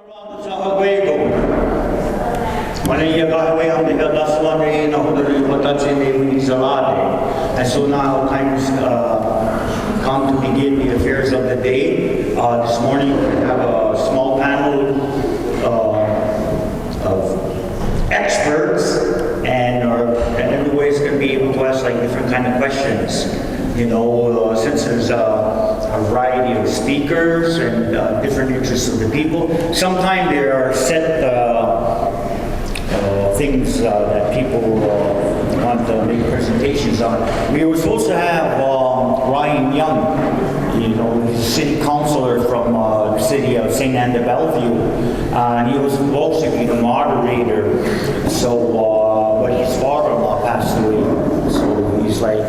Sa Aguego. Manayagawa ang nagdadaswan rin ako doon yung matatsin ni Zalade. And so now times come to begin the affairs of the day. This morning we're going to have a small panel of experts, and everybody's going to be able to ask like different kind of questions. You know, since there's a variety of speakers and different interests of the people, sometimes there are set things that people want to make presentations on. We were supposed to have Ryan Young, you know, he's a city councilor from the city of St. Anne de Bellevue, and he was supposed to be the moderator. So, but his father-in-law passed away, so he's like,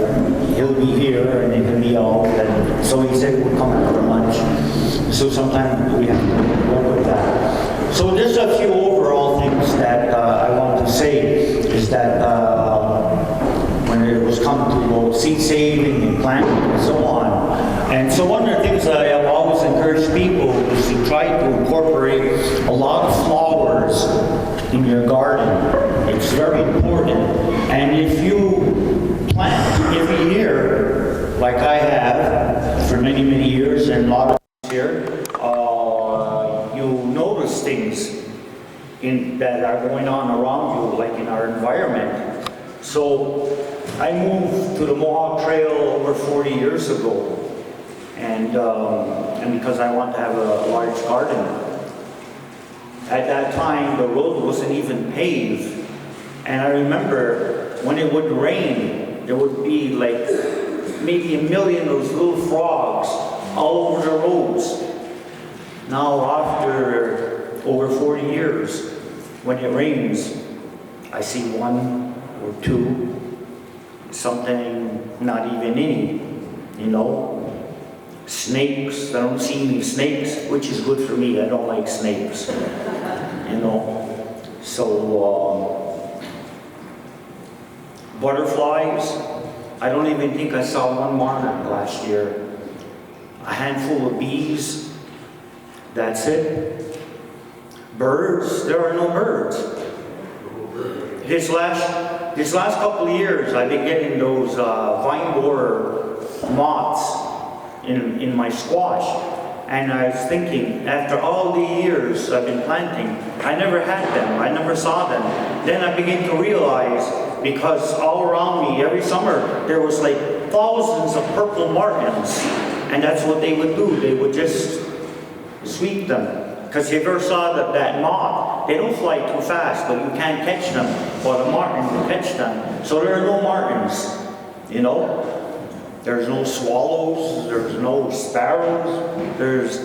he'll be here and he'll be out, and so he said we'll come out for lunch. So sometimes we have to work with that. So there's a few overall things that I want to say is that when it was come to seed saving and planting and so on. And so one of the things I have always encouraged people is to try to incorporate a lot of flowers in your garden. It's very important. And if you plant every year, like I have for many, many years, and a lot of here, you notice things that are going on around you, like in our environment. So I moved to the Mohawk Trail over 40 years ago, and because I want to have a large garden. At that time, the road wasn't even paved, and I remember when it would rain, there would be like maybe 1 million of those little frogs all over the roads. Now, after over 40 years, when it rains, I see 1 or 2, something not even any, you know. Snakes, I don't see any snakes, which is good for me. I don't like snakes, you know. So, butterflies, I don't even think I saw one monarch last year. A handful of bees, that's it. Birds, there are no birds. This last couple of years, I've been getting those vine borer moths in my squash. And I was thinking, after all the years I've been planting, I never had them, I never saw them. Then I began to realize, because all around me, every summer, there was like thousands of purple martins. And that's what they would do, they would just sweep them. Because if you ever saw that moth, they don't fly too fast, but you can't catch them, but a martin will catch them. So there are no martins, you know. There's no swallows, there's no sparrows, there's,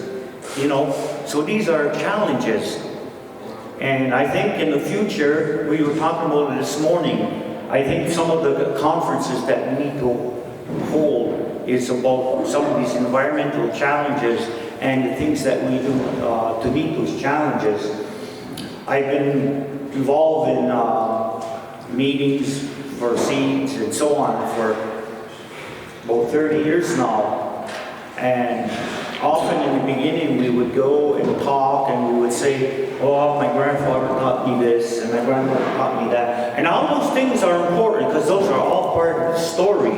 you know, so these are challenges. And I think in the future, we were talking about it this morning, I think some of the conferences that we need to hold is about some of these environmental challenges and the things that we do to meet those challenges. I've been involved in meetings for seeds and so on for about 30 years now, and often in the beginning we would go and talk and we would say, oh, my grandfather taught me this and my grandmother taught me that, and all those things are important because those are all part of the story.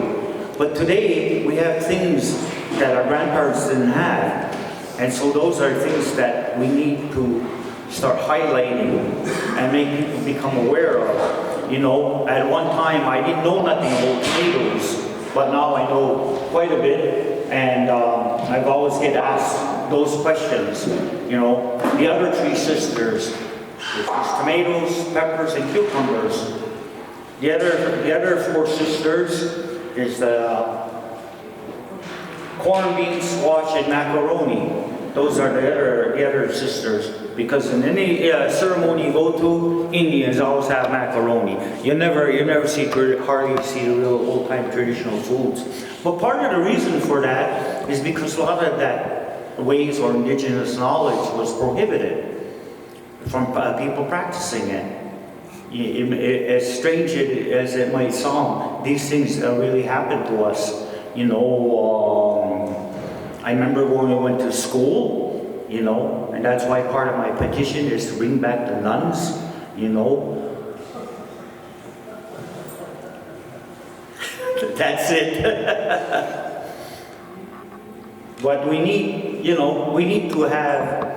But today we have things that our grandparents didn't have, and so those are things that we need to start highlighting and make people become aware of. You know, at one time I didn't know nothing about tomatoes, but now I know quite a bit, and I've always get asked those questions. You know, the other 3 sisters, there's tomatoes, peppers, and cucumbers. The other 4 sisters is the corn, beans, squash, and macaroni. Those are the other sisters. Because in any ceremony you go to, Indians always have macaroni. You never hardly see the real old-time traditional foods. But part of the reason for that is because a lot of that ways or indigenous knowledge was prohibited from people practicing it. As strange as it might sound, these things really happen to us. You know, I remember when we went to school, you know, and that's why part of my petition is to bring back the nuns, you know. That's it. But we need, you know, we need to have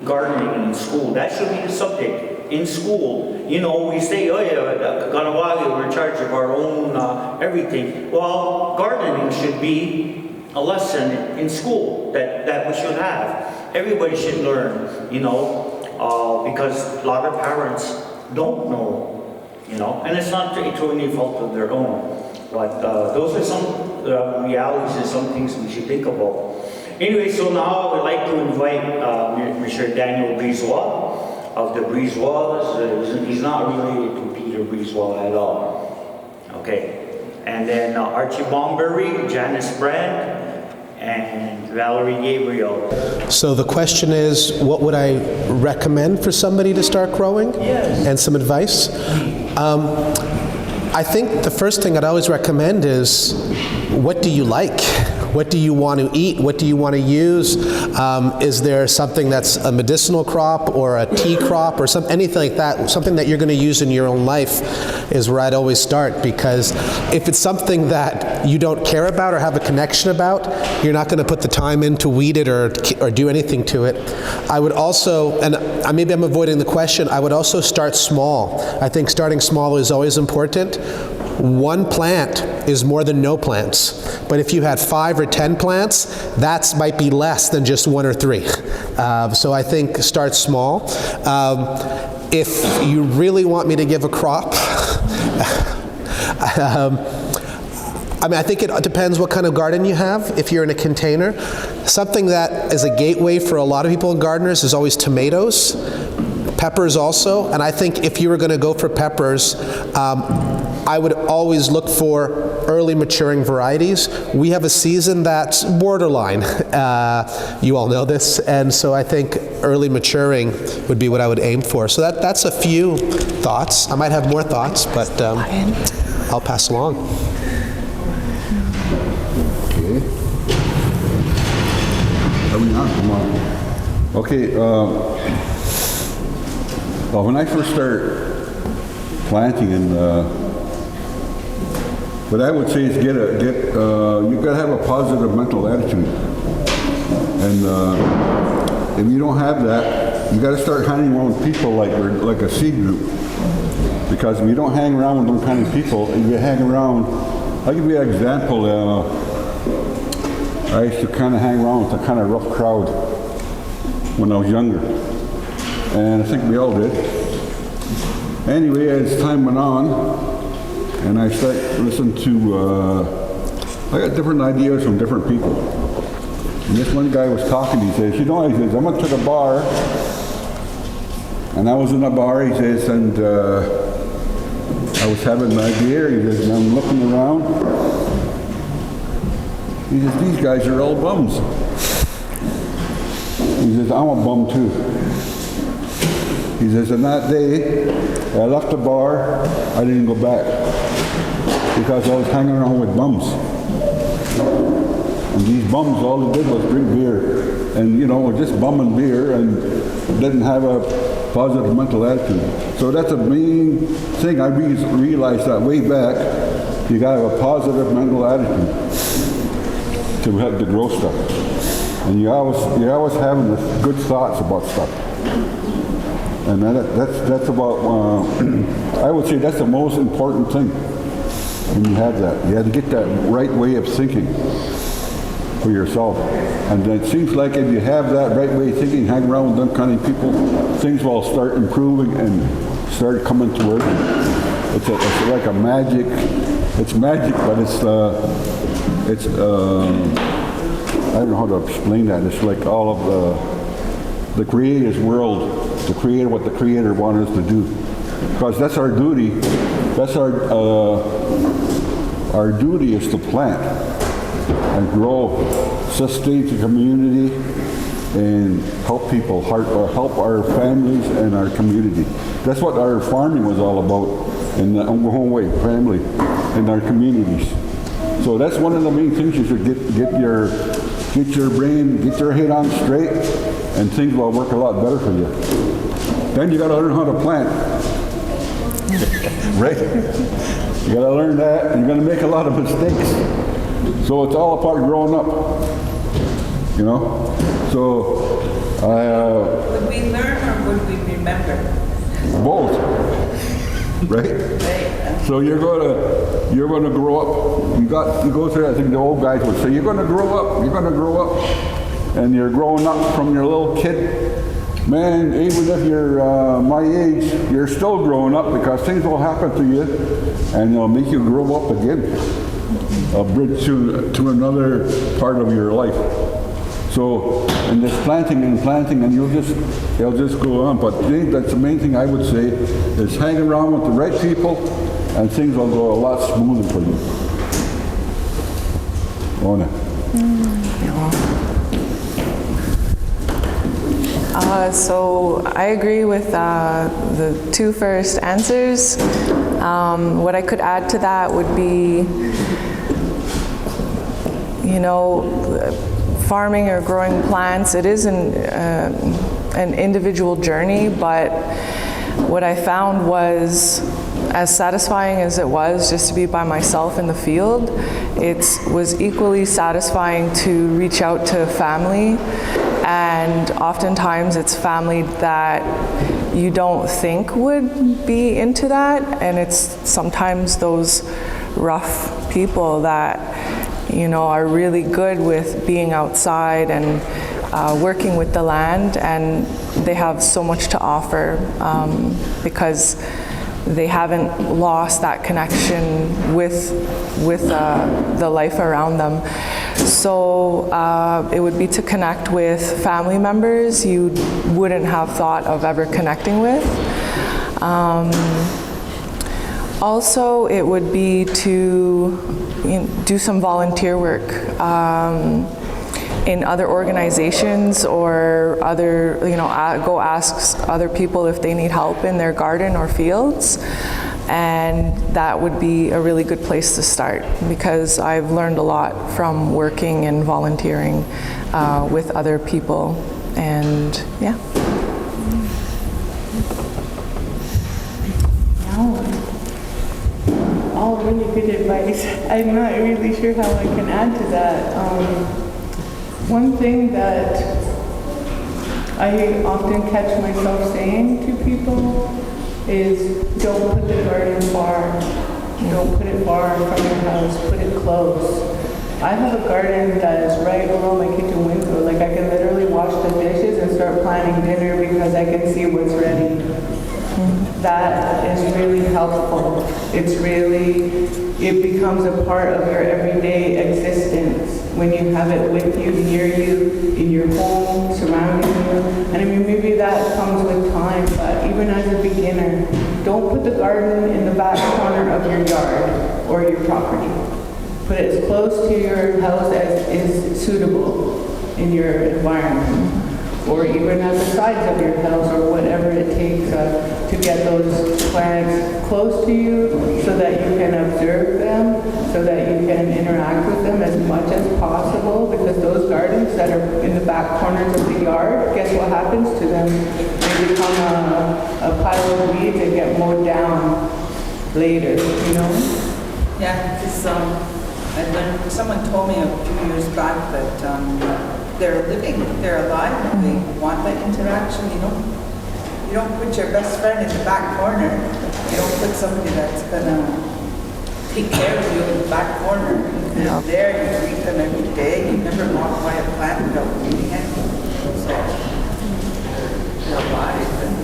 gardening in school. That should be the subject. In school, you know, we say, oh yeah, Ganawagi, we're in charge of our own everything. Well, gardening should be a lesson in school that we should have. Everybody should learn, you know, because a lot of parents don't know, you know, and it's not through any fault of their own. But those are some realities and some things we should think about. Anyway, so now I would like to invite Mr. Daniel Brisebois of the Brisebois. He's not related to Peter Brisebois at all. Okay. And then Archie Bomberry, Janis, Brant, and Valerie, Gabriel. So the question is, what would I recommend for somebody to start growing? Yes. And some advice? I think the first thing I'd always recommend is, what do you like? What do you want to eat? What do you want to use? Is there something that's a medicinal crop or a tea crop or anything like that? Something that you're going to use in your own life is where I'd always start, because if it's something that you don't care about or have a connection about, you're not going to put the time in to weed it or do anything to it. I would also, and maybe I'm avoiding the question, I would also start small. I think starting small is always important. One plant is more than no plants. But if you had 5 or 10 plants, that might be less than just 1 or 3. So I think start small. If you really want me to give a crop, I think it depends what kind of garden you have. If you're in a container, something that is a gateway for a lot of people and gardeners is always tomatoes, peppers also. And I think if you were going to go for peppers, I would always look for early maturing varieties. We have a season that's borderline. You all know this, and so I think early maturing would be what I would aim for. So that's a few thoughts. I might have more thoughts, but I'll pass along. Okay. Are we on? Come on. Okay. Well, when I first started planting and what I would say is you got to have a positive mental attitude, and if you don't have that, you got to start hanging around with people like a seed group. Because if you don't hang around with those kind of people, if you hang around, I'll give you an example. I used to kind of hang around with a kind of rough crowd when I was younger, and I think we all did. Anyway, as time went on, and I started listening to, I got different ideas from different people. And this one guy was talking, he says, I went to the bar, and I was in a bar, he says, and I was having an idea, he says, and I'm looking around. He says, these guys are all bums. He says, I'm a bum too. He says, and that day, I left the bar, I didn't go back, because I was hanging around with bums. And these bums, all they did was drink beer. And, just bumming beer and didn't have a positive mental attitude. So that's a main thing. I realized that way back, you got to have a positive mental attitude to have to grow stuff. And you're always having good thoughts about stuff. And that's about, I would say that's the most important thing when you have that. You have to get that right way of thinking for yourself. And it seems like if you have that right way of thinking, hang around with them kind of people, things will start improving and start coming to work. It's like a magic, it's magic, but it's I don't know how to explain that. It's like all of the Creator's world, what the Creator wanted us to do. Because that's our duty. That's our duty is to plant and grow, sustain the community, and help people, help our families and our community. That's what our farming was all about in the home way, family, and our communities. So that's one of the main things you should get your brain, get your head on straight, and things will work a lot better for you. Then you got to learn how to plant. Right? You got to learn that, and you're going to make a lot of mistakes. So it's all a part of growing up. You know? So would we learn or would we remember? both. Right? So you're gonna grow up. You go through, I think the old guys would say, you're gonna grow up, and you're growing up from your little kid. Man, even if you're my age, you're still growing up because things will happen to you and they'll make you grow up again. A bridge to another part of your life. So, and just planting, and they'll just go on. But I think that's the main thing I would say is hang around with the right people and things will go a lot smoother for you. Mona. So I agree with the two first answers. What I could add to that would be, farming or growing plants, it is an individual journey, but what I found was, as satisfying as it was just to be by myself in the field, it was equally satisfying to reach out to family, and oftentimes it's family that you don't think would be into that, and it's sometimes those rough people that are really good with being outside and working with the land, and they have so much to offer because they haven't lost that connection with the life around them. So it would be to connect with family members you wouldn't have thought of ever connecting with. Also, it would be to do some volunteer work in other organizations, or other, go ask other people if they need help in their garden or fields. And that would be a really good place to start, because I've learned a lot from working and volunteering with other people. And yeah. All really good advice. I'm not really sure how I can add to that. One thing that I often catch myself saying to people is, don't put the garden far. Don't put it far from your house. Put it close. I have a garden that is right below my kitchen window. Like, I can literally wash the dishes and start planning dinner because I can see what's ready. That is really helpful. It becomes a part of your everyday existence when you have it with you, near you, in your home, surrounding you. And I mean, maybe that comes with time, but even as a beginner, don't put the garden in the back corner of your yard or your property. Put it as close to your house as is suitable in your environment, or even at the sides of your house, or whatever it takes to get those plants close to you so that you can observe them, so that you can interact with them as much as possible, because those gardens that are in the back corners of the yard, guess what happens to them? They become a pile of weeds and get mowed down later, Yeah, because someone told me a few years back that they're living, they're alive, and they want that interaction. You don't put your best friend in the back corner. You don't put somebody that's gonna take care of you in the back corner. You're there, you greet them every day. You never walk by a plant without greeting it. So they're alive and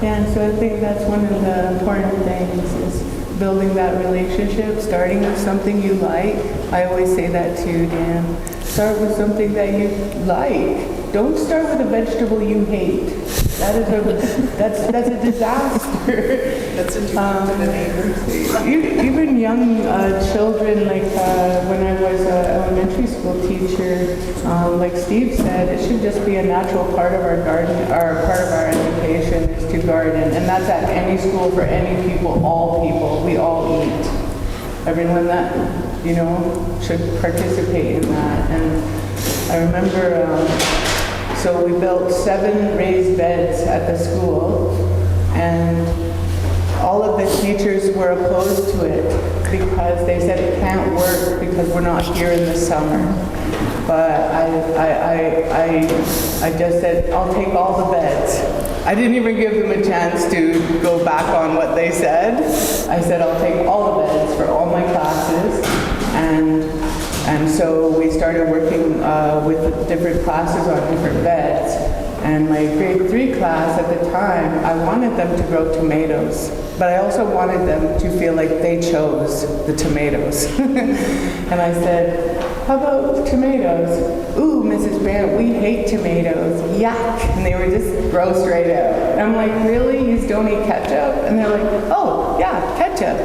Yeah, so I think that's one of the important things is building that relationship, starting with something you like. I always say that too, Dan. Start with something that you like. Don't start with a vegetable you hate. That's a disaster. that's what you do to the neighbors. Even young children, like when I was an elementary school teacher, like Steve said, it should just be a natural part of our garden, or part of our education is to garden. And that's at any school for any people, all people. We all eat. Everyone that, should participate in that. And I remember, so we built 7 raised beds at the school, and all of the teachers were opposed to it because they said it can't work because we're not here in the summer. But I just said, I'll take all the beds. I didn't even give them a chance to go back on what they said. I said, I'll take all the beds for all my classes. And so we started working with different classes on different beds. And my grade 3 class at the time, I wanted them to grow tomatoes, but I also wanted them to feel like they chose the tomatoes. And I said, how about tomatoes? Ooh, Mrs. Brant, we hate tomatoes. Yuck. And they were just gross right out. And I'm like, really? You don't eat ketchup? And they're like, oh, yeah, ketchup.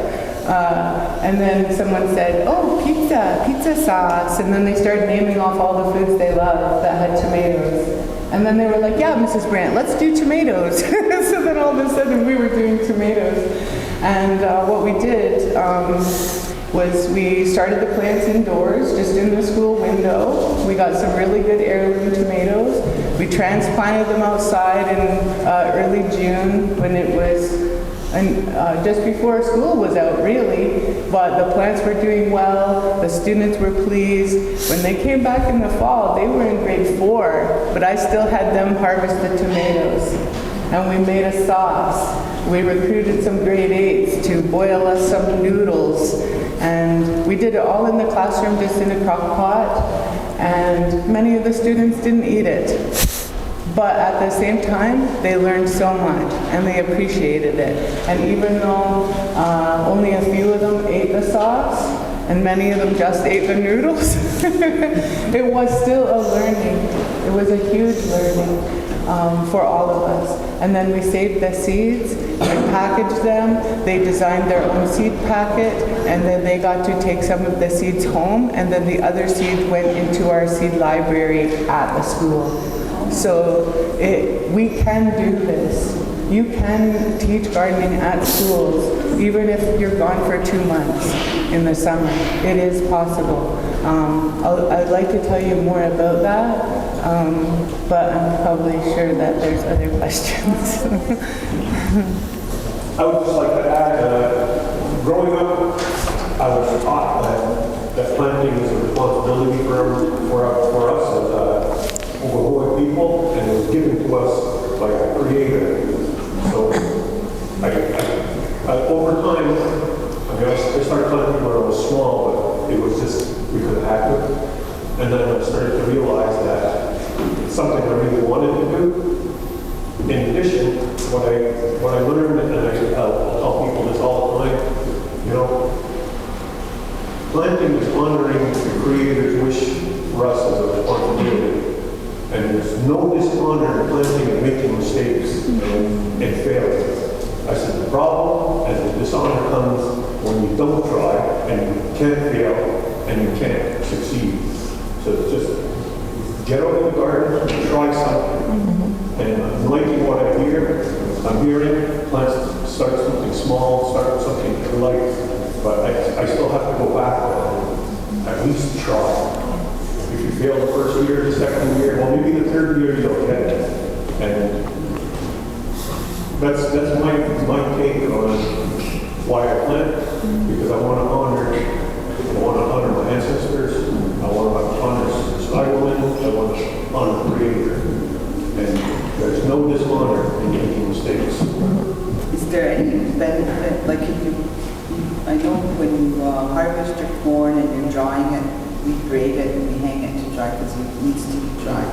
And then someone said, oh, pizza sauce. And then they started naming off all the foods they loved that had tomatoes. And then they were like, yeah, Mrs. Brant, let's do tomatoes. So then all of a sudden we were doing tomatoes. And what we did was we started the plants indoors, just in the school window. We got some really good heirloom tomatoes. We transplanted them outside in early June when it was just before school was out, really, but the plants were doing well, the students were pleased. When they came back in the fall, they were in grade 4, but I still had them harvest the tomatoes. And we made a sauce. We recruited some grade 8s to boil us some noodles. And we did it all in the classroom, just in a crock pot. And many of the students didn't eat it. But at the same time, they learned so much, and they appreciated it. And even though only a few of them ate the sauce, and many of them just ate the noodles, it was still a learning. It was a huge learning for all of us. And then we saved the seeds, we packaged them, they designed their own seed packet, and then they got to take some of the seeds home, and then the other seeds went into our seed library at the school. So we can do this. You can teach gardening at schools, even if you're gone for 2 months in the summer. It is possible. I'd like to tell you more about that, but I'm probably sure that there's other questions. I would just like to add, growing up, I was taught that planting is a responsibility for us as overwhelming people, and it was given to us by a creator. So, over time, I started planting when I was small, but it was just because I had to. And then I started to realize that it's something I really wanted to do. In addition, what I learned, and I tell people this all the time, you know, planting is honoring the Creator's wish for us as a responsibility. And there's no dishonor in planting and making mistakes and failing. I said the problem and the dishonor comes when you don't try and you can't fail and you can't succeed. So just get out of the garden and try something. And I'm liking what I hear. I'm hearing plants start something small, start something you like, but I still have to go back and at least try. If you fail the first year, the second year, well, maybe the third year you'll get it. And that's my take on why I plant, because I want to honor my ancestors, I want to honor societymen, I want to honor the Creator. And there's no dishonor in making mistakes. Is there any benefit, like I know when you harvest your corn and you're drying it, we grate it and we hang it to dry because it needs to be dry.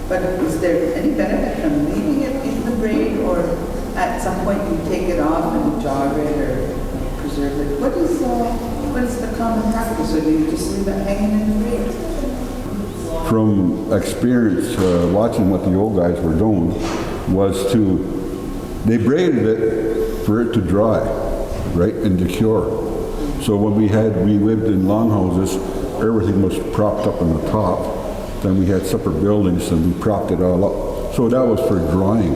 But is there any benefit from leaving it in the braid, or at some point you take it off and jog it or preserve it? What is the common practice, or do you just leave it hanging in the braid? From experience, watching what the old guys were doing, they braided it for it to dry, right, and to cure. So when we lived in longhouses, everything was propped up on the top. Then we had separate buildings and we propped it all up. So that was for drying.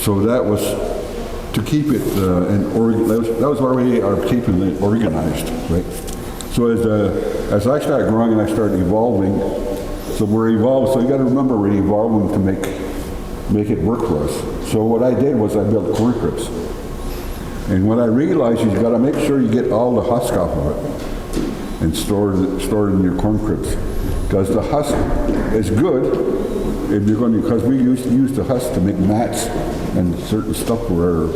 So that was to keep it that was our way of keeping it organized, right? So as I start growing and I start evolving, so we're evolving. So you got to remember we're evolving to make it work for us. So what I did was I built corn cribs. And what I realized is you got to make sure you get all the husk off of it and store it in your corn cribs. Because the husk is good if you're going to, because we used to use the husk to make mats and certain stuff, right?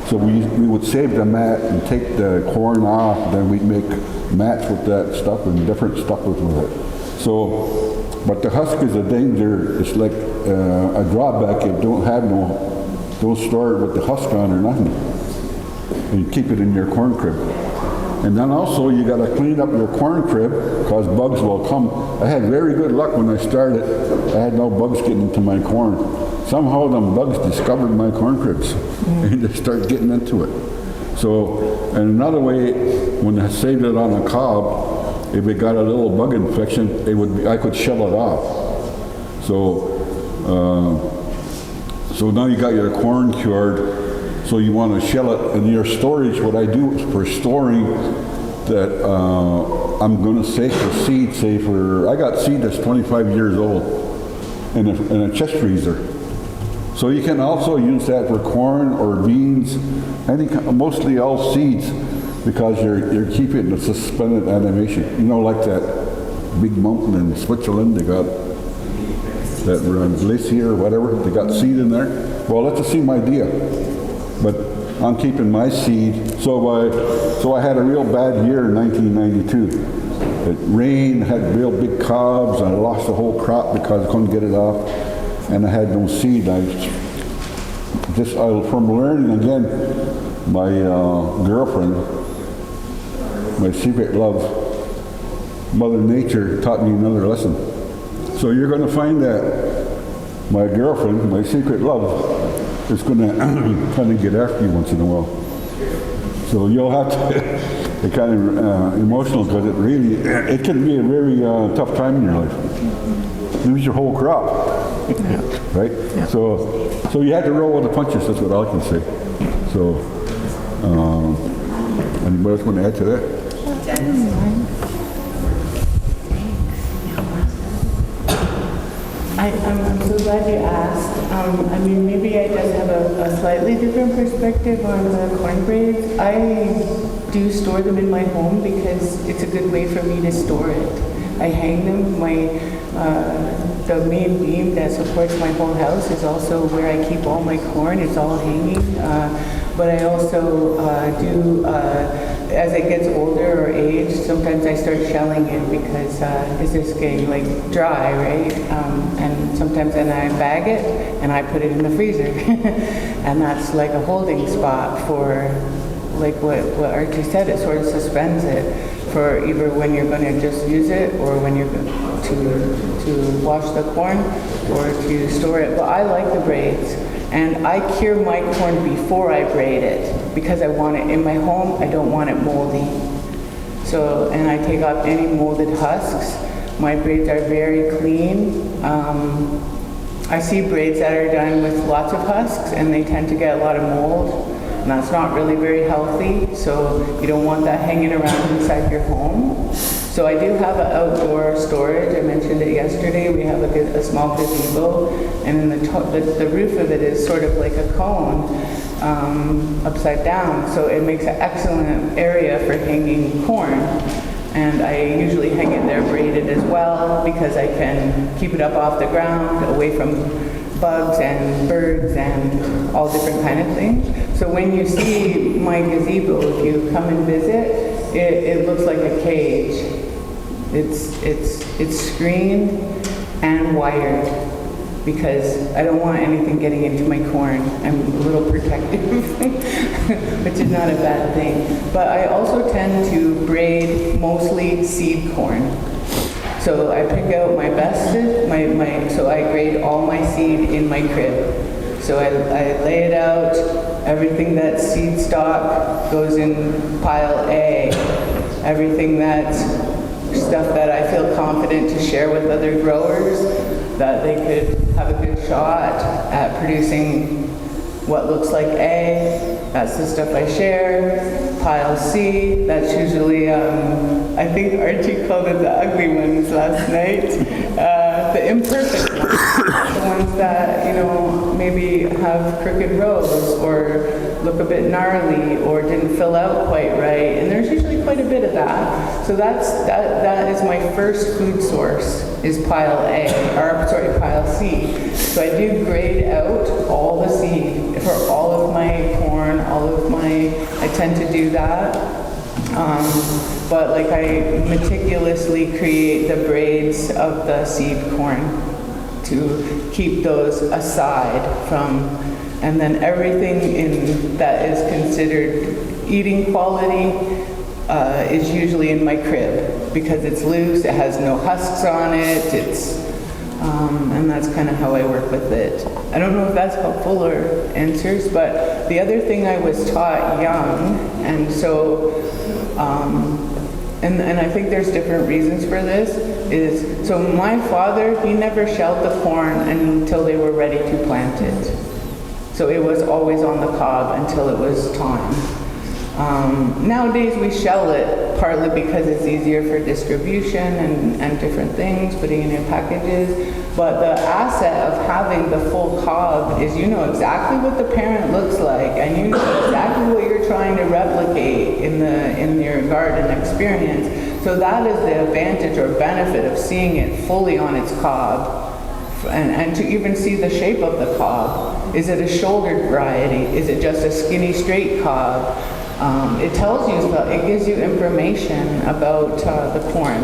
So we would save the mat and take the corn off, then we'd make mats with that stuff and different stuff with it. So, but the husk is a danger. It's like a drawback. You don't store it with the husk on or nothing. And you keep it in your corn crib. And then also you got to clean up your corn crib because bugs will come. I had very good luck when I started. I had no bugs getting into my corn. Somehow them bugs discovered my corn cribs and they start getting into it. So, and another way, when I saved it on a cob, if it got a little bug infection, I could shell it off. So now you got your corn cured. So you want to shell it in your storage. What I do is for storing that I'm going to save for seed, I got seed that's 25 years old in a chest freezer. So you can also use that for corn or beans, mostly all seeds, because you're keeping the suspended animation. You know, like that big mountain in Switzerland, they got that glacier or whatever, they got seed in there. Well, that's the same idea. But I'm keeping my seed. So I had a real bad year in 1992. It rained, had real big cobs, and I lost the whole crop because I couldn't get it off, and I had no seed. From learning again, my girlfriend, my secret love, Mother Nature taught me another lesson. So you're going to find that my girlfriend, my secret love, is going to kind of get after you once in a while. So you'll have to get kind of emotional because it can be a very tough time in your life. Lose your whole crop, right? Yeah. So you had to roll with the punches. That's what I can say. So anybody else want to add to that? Janis. I'm so glad you asked. I mean, maybe I just have a slightly different perspective on the corn braids. I do store them in my home because it's a good way for me to store it. I hang them. The main beam that supports my whole house is also where I keep all my corn. It's all hanging. But I also do, as it gets older or aged, sometimes I start shelling it because it's just getting like dry, right? And sometimes then I bag it and I put it in the freezer. And that's like a holding spot for, like what Archie said, it sort of suspends it for either when you're going to just use it or when you're to wash the corn or to store it. But I like the braids. And I cure my corn before I braid it because I want it in my home. I don't want it moldy. So, and I take off any molded husks. My braids are very clean. I see braids that are done with lots of husks and they tend to get a lot of mold. And that's not really very healthy. So you don't want that hanging around inside your home. So I do have an outdoor storage. I mentioned it yesterday. We have a small gazebo, and the roof of it is sort of like a cone upside down. So it makes an excellent area for hanging corn. And I usually hang it there braided as well because I can keep it up off the ground, away from bugs and birds and all different kind of things. So when you see my gazebo, if you come and visit, it looks like a cage. It's screened and wired because I don't want anything getting into my corn. I'm a little protective, which is not a bad thing. But I also tend to braid mostly seed corn. So I pick out my best, so I grade all my seed in my crib. So I lay it out, everything that's seed stock goes in pile A. Everything that's stuff that I feel confident to share with other growers, that they could have a good shot at producing what looks like A, That's the stuff I share. Pile C, that's usually, I think Archie called it the ugly ones last night. The imperfect ones, the ones that, maybe have crooked rows or look a bit gnarly or didn't fill out quite right. And there's usually quite a bit of that. So that is my first food source, is pile pile C. So I do grade out all the seed for all of my corn, I tend to do that. But like I meticulously create the braids of the seed corn to keep those aside from, and then everything that is considered eating quality is usually in my crib because it's loose, it has no husks on it, and that's kind of how I work with it. I don't know if that's helpful or answers, but the other thing I was taught young, and so, and I think there's different reasons for this, is, so my father, he never shelled the corn until they were ready to plant it. So it was always on the cob until it was time. Nowadays we shell it partly because it's easier for distribution and different things, putting it in packages. But the asset of having the full cob is you know exactly what the parent looks like, and you know exactly what you're trying to replicate in your garden experience. So that is the advantage or benefit of seeing it fully on its cob. And to even see the shape of the cob. Is it a shouldered variety? Is it just a skinny straight cob? It tells you, it gives you information about the corn.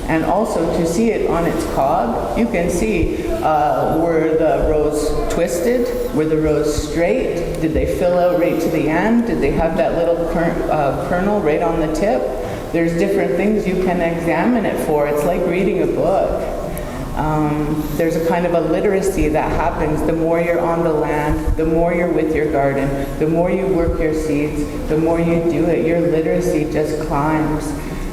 And also to see it on its cob, you can see were the rows twisted? Were the rows straight? Did they fill out right to the end? Did they have that little kernel right on the tip? There's different things you can examine it for. It's like reading a book. There's a kind of a literacy that happens the more you're on the land, the more you're with your garden, the more you work your seeds, the more you do it, your literacy just climbs.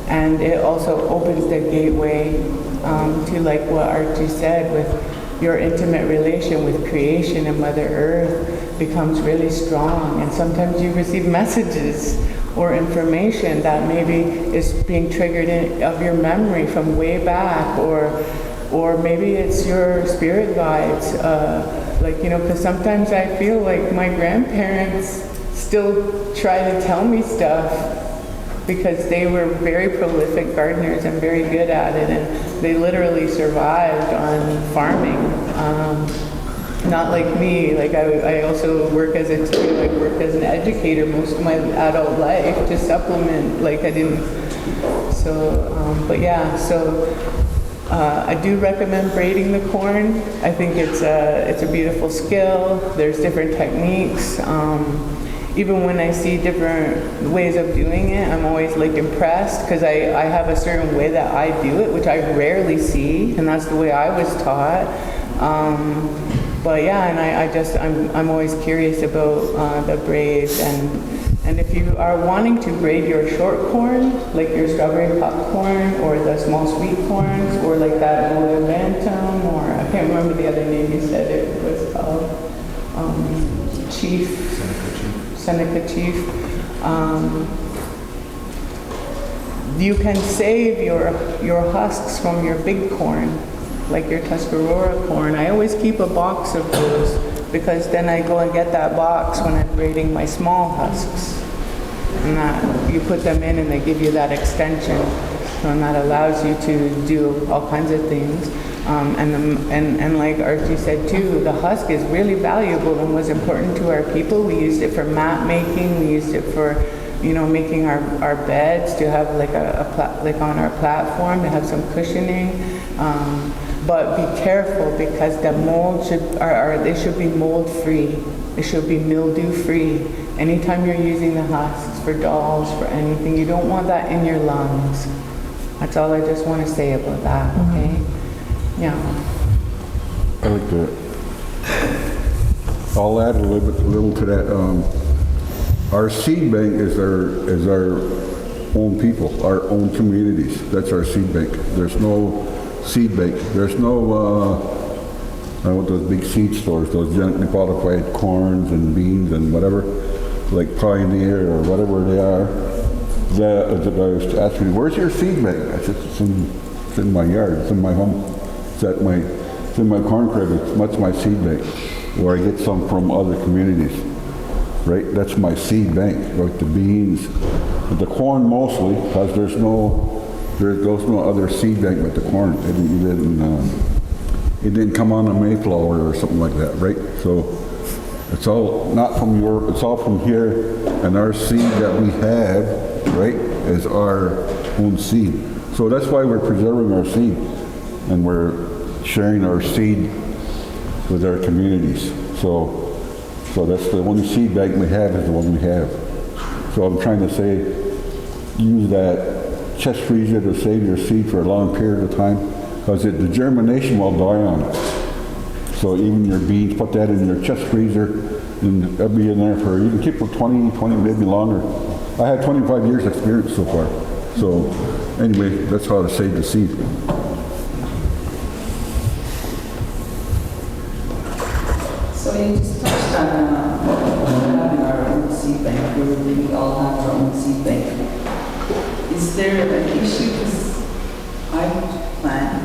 And it also opens the gateway to like what Archie said, with your intimate relation with creation and Mother Earth becomes really strong. And sometimes you receive messages or information that maybe is being triggered of your memory from way back, or maybe it's your spirit guides, because sometimes I feel like my grandparents still try to tell me stuff because they were very prolific gardeners and very good at it, and they literally survived on farming. Not like me, like I also work as an educator most of my adult life to supplement, I do recommend braiding the corn. I think it's a beautiful skill. There's different techniques. Even when I see different ways of doing it, I'm always impressed because I have a certain way that I do it, which I rarely see, and that's the way I was taught. I'm always curious about the braids, and if you are wanting to braid your short corn, like your strawberry popcorn or the small sweet corns, or like that Moda Bantam, or I can't remember the other name you said it was called, Seneca Chief. You can save your husks from your big corn, like your Tuscarora corn. I always keep a box of those because then I go and get that box when I'm braiding my small husks. And that you put them in and they give you that extension, and that allows you to do all kinds of things. And like Archie said too, the husk is really valuable and was important to our people. We used it for mat making. We used it for, making our beds, to have like on our platform to have some cushioning. But be careful because the mold they should be mold free. They should be mildew free. Anytime you're using the husks for dolls, for anything, you don't want that in your lungs. That's all I just want to say about that, okay? Yeah. I like that. I'll add a little to that. Our seed bank is our own people, our own communities. That's our seed bank. There's no seed bank. There's no those big seed stores, those genetically modified corns and beans and whatever. like Pioneer or whatever they are, that I was asking, where's your seed bank? I said, it's in my yard, it's in my home, it's in my corn crib, that's my seed bank, where I get some from other communities, right? That's my seed bank, like the beans, the corn mostly, because there goes no other seed bank but the corn. It didn't come on a Mayflower or something like that, right? So it's all not from it's all from here, and our seed that we have, right, is our own seed. So that's why we're preserving our seed, and we're sharing our seed with our communities. So that's the only seed bank we have is the one we have. So I'm trying to say, use that chest freezer to save your seed for a long period of time, because the germination will die on it. So even your beans, put that in your chest freezer, and it'll be in there for, you can keep for 20, maybe longer. I had 25 years experience so far. So anyway, that's how to save the seed. So you just touched on having our own seed bank, where we all have our own seed bank. Is there an issue, because I plan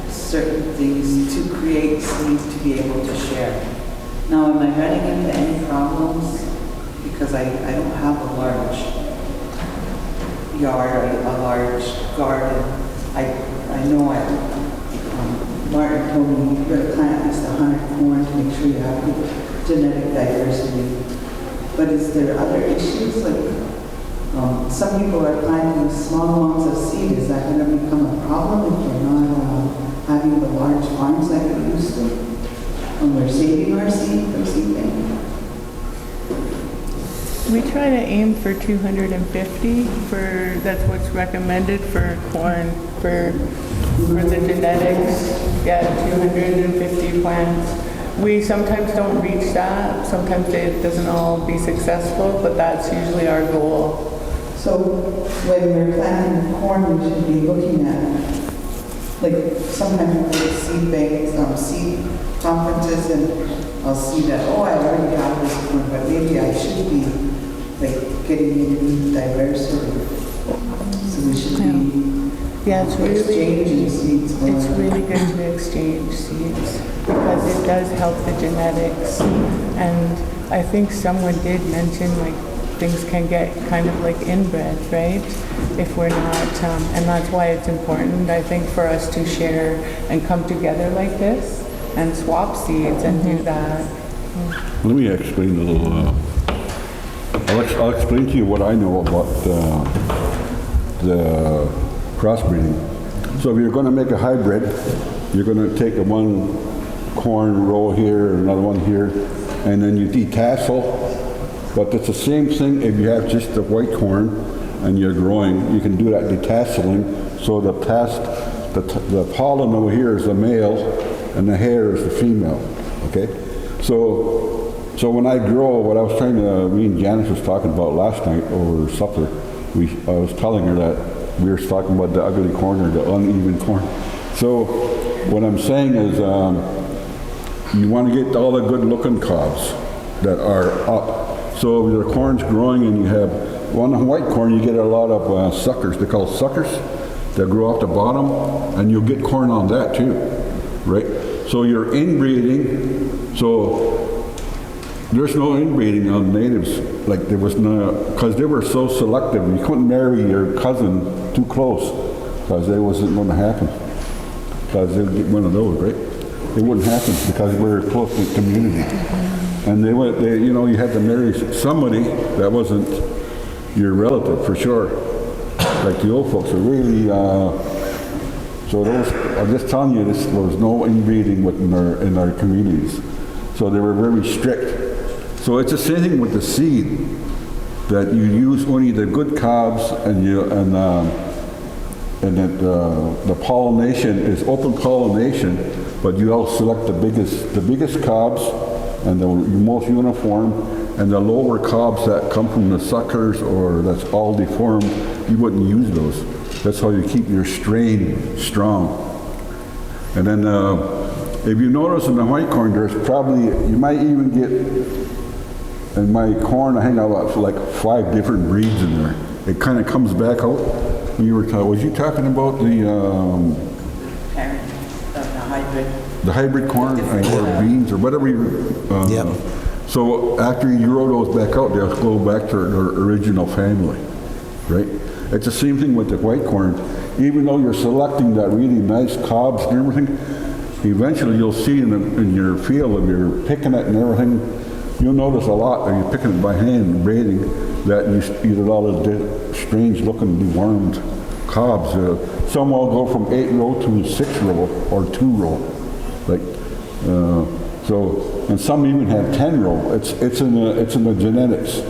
certain things to create seeds to be able to share. Now, am I running into any problems? Because I don't have a large yard, a large garden. I know Martin told me you've got to plant at least 100 corn to make sure you have good genetic diversity. But is there other issues? Like some people are planting small amounts of seed. Is that going to become a problem if we're not having the large farms like we used to? When we're saving our seed from seed bank? We try to aim for 250 that's what's recommended for corn, for the genetics. Yeah, 250 plants. We sometimes don't reach that. Sometimes it doesn't all be successful, but that's usually our goal. So when we're planting corn, we should be looking at, like sometimes we go to seed banks, seed conferences, and I'll see that, I already have this corn, but maybe I should be like getting into diversity. So we should be it's exchanging seeds. It's really good to exchange seeds because it does help the genetics. And I think someone did mention like things can get kind of like inbred, right? If we're not, and that's why it's important, I think, for us to share and come together like this and swap seeds and do that. Let me explain a little. I'll explain to you what I know about the crossbreeding. So if you're going to make a hybrid, you're going to take one corn row here, another one here, and then you detassel. But it's the same thing if you have just the white corn and you're growing. You can do that detasseling. So the pollen over here is the male and the hair is the female. Okay? So when I grow, what I was trying to, me and Janis was talking about last night over supper, I was telling her that we were talking about the ugly corn or the uneven corn. So what I'm saying is you want to get all the good looking cobs that are up. So if the corn's growing and you have one white corn, you get a lot of suckers. They're called suckers that grow off the bottom, and you'll get corn on that too, right? So you're inbreeding. So there's no inbreeding on natives. Like there was no, because they were so selective. You couldn't marry your cousin too close, because it wasn't going to happen. Because they would get one of those, right? It wouldn't happen because we're a close community. And you had to marry somebody that wasn't your relative for sure. Like the old folks are really, so those, I'm just telling you, there was no inbreeding in our communities. So they were very strict. So it's the same thing with the seed, that you use only the good cobs and that the pollination is open pollination, but you all select the biggest cobs and the most uniform, and the lower cobs that come from the suckers or that's all deformed, you wouldn't use those. That's how you keep your strain strong. And then if you notice in the white corn, there's probably, you might even get And my corn, I hang out like 5 different breeds in there. It kind of comes back out. You were was you talking about the hybrid. the hybrid corn or beans or whatever you? Yep. So after you grow those back out, they'll go back to their original family, right? It's the same thing with the white corn. Even though you're selecting that really nice cobs and everything, eventually you'll see in your field, if you're picking it and everything, you'll notice a lot, if you're picking it by hand, braiding, that you get a lot of strange looking dewormed cobs. Some will go from 8 row to 6 row or 2 row. Like, and some even have 10 row. It's in the genetics.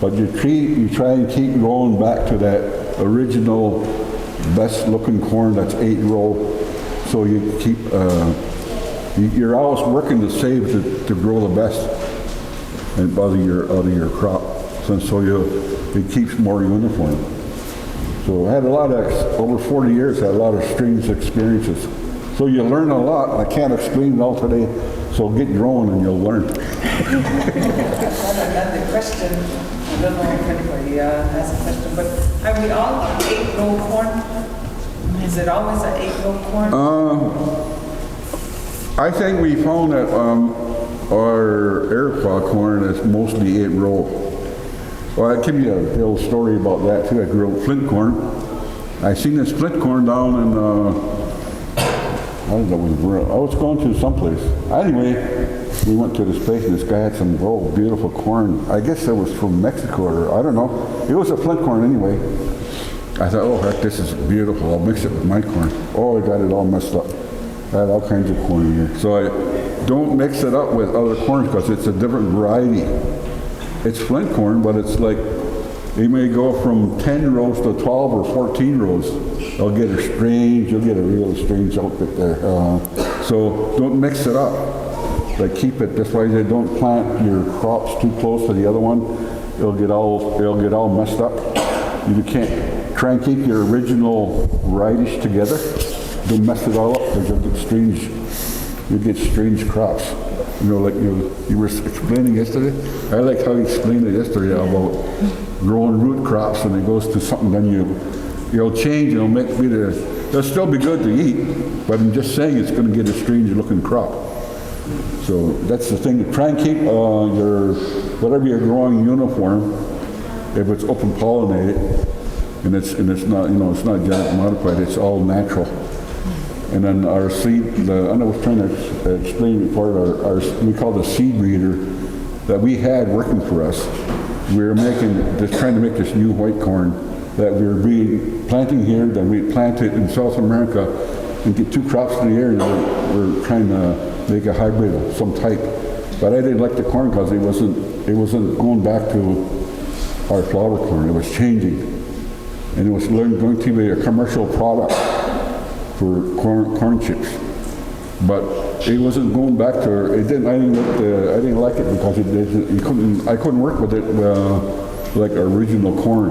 But you try and keep going back to that original best looking corn that's 8 row. So you keep, you're always working to save to grow the best and out of your crop. So it keeps more uniform. So I had a lot of, over 40 years, I had a lot of strange experiences. So you learn a lot. I can't explain it all today, so get growing and you'll learn. Another question, I don't know if anybody has a question, but are we all 8-row corn? Is it always an 8-row corn? I think we found that our Iroquois corn is mostly 8 row. Well, I'll give you a little story about that too. I grew up flint corn. I seen this flint corn down in, I don't know where, I was going to someplace. Anyway, we went to this place and this guy had some beautiful corn. I guess it was from Mexico or I don't know. It was a flint corn anyway. I thought, oh heck, this is beautiful. I'll mix it with my corn. Oh, I got it all messed up. I had all kinds of corn in here. So I don't mix it up with other corns because it's a different variety. It's flint corn, but it's like, you may go from 10 rows to 12 or 14 rows. You'll get a real strange outfit there. So don't mix it up. Like keep it, that's why they don't plant your crops too close to the other one. It'll get all messed up. You can't try and keep your original varieties together. Don't mess it all up because you get strange crops. You know, like you were explaining yesterday. I like how you explained it yesterday about growing root crops, and it goes to something, then you'll change, it'll they'll still be good to eat, but I'm just saying it's going to get a strange looking crop. So that's the thing. Try and keep whatever you're growing uniform. If it's open pollinated, and it's not, it's not genetically modified, it's all natural. And then our seed, I was trying to explain before, we call the seed breeder that we had working for us. We were trying to make this new white corn that we were planting here, then we plant it in South America and get 2 crops in the year, and we're trying to make a hybrid of some type. But I didn't like the corn because it wasn't going back to our flour corn. It was changing. And it was going to be a commercial product for corn chips, but it wasn't going back to. I didn't like it because I couldn't work with it like original corn.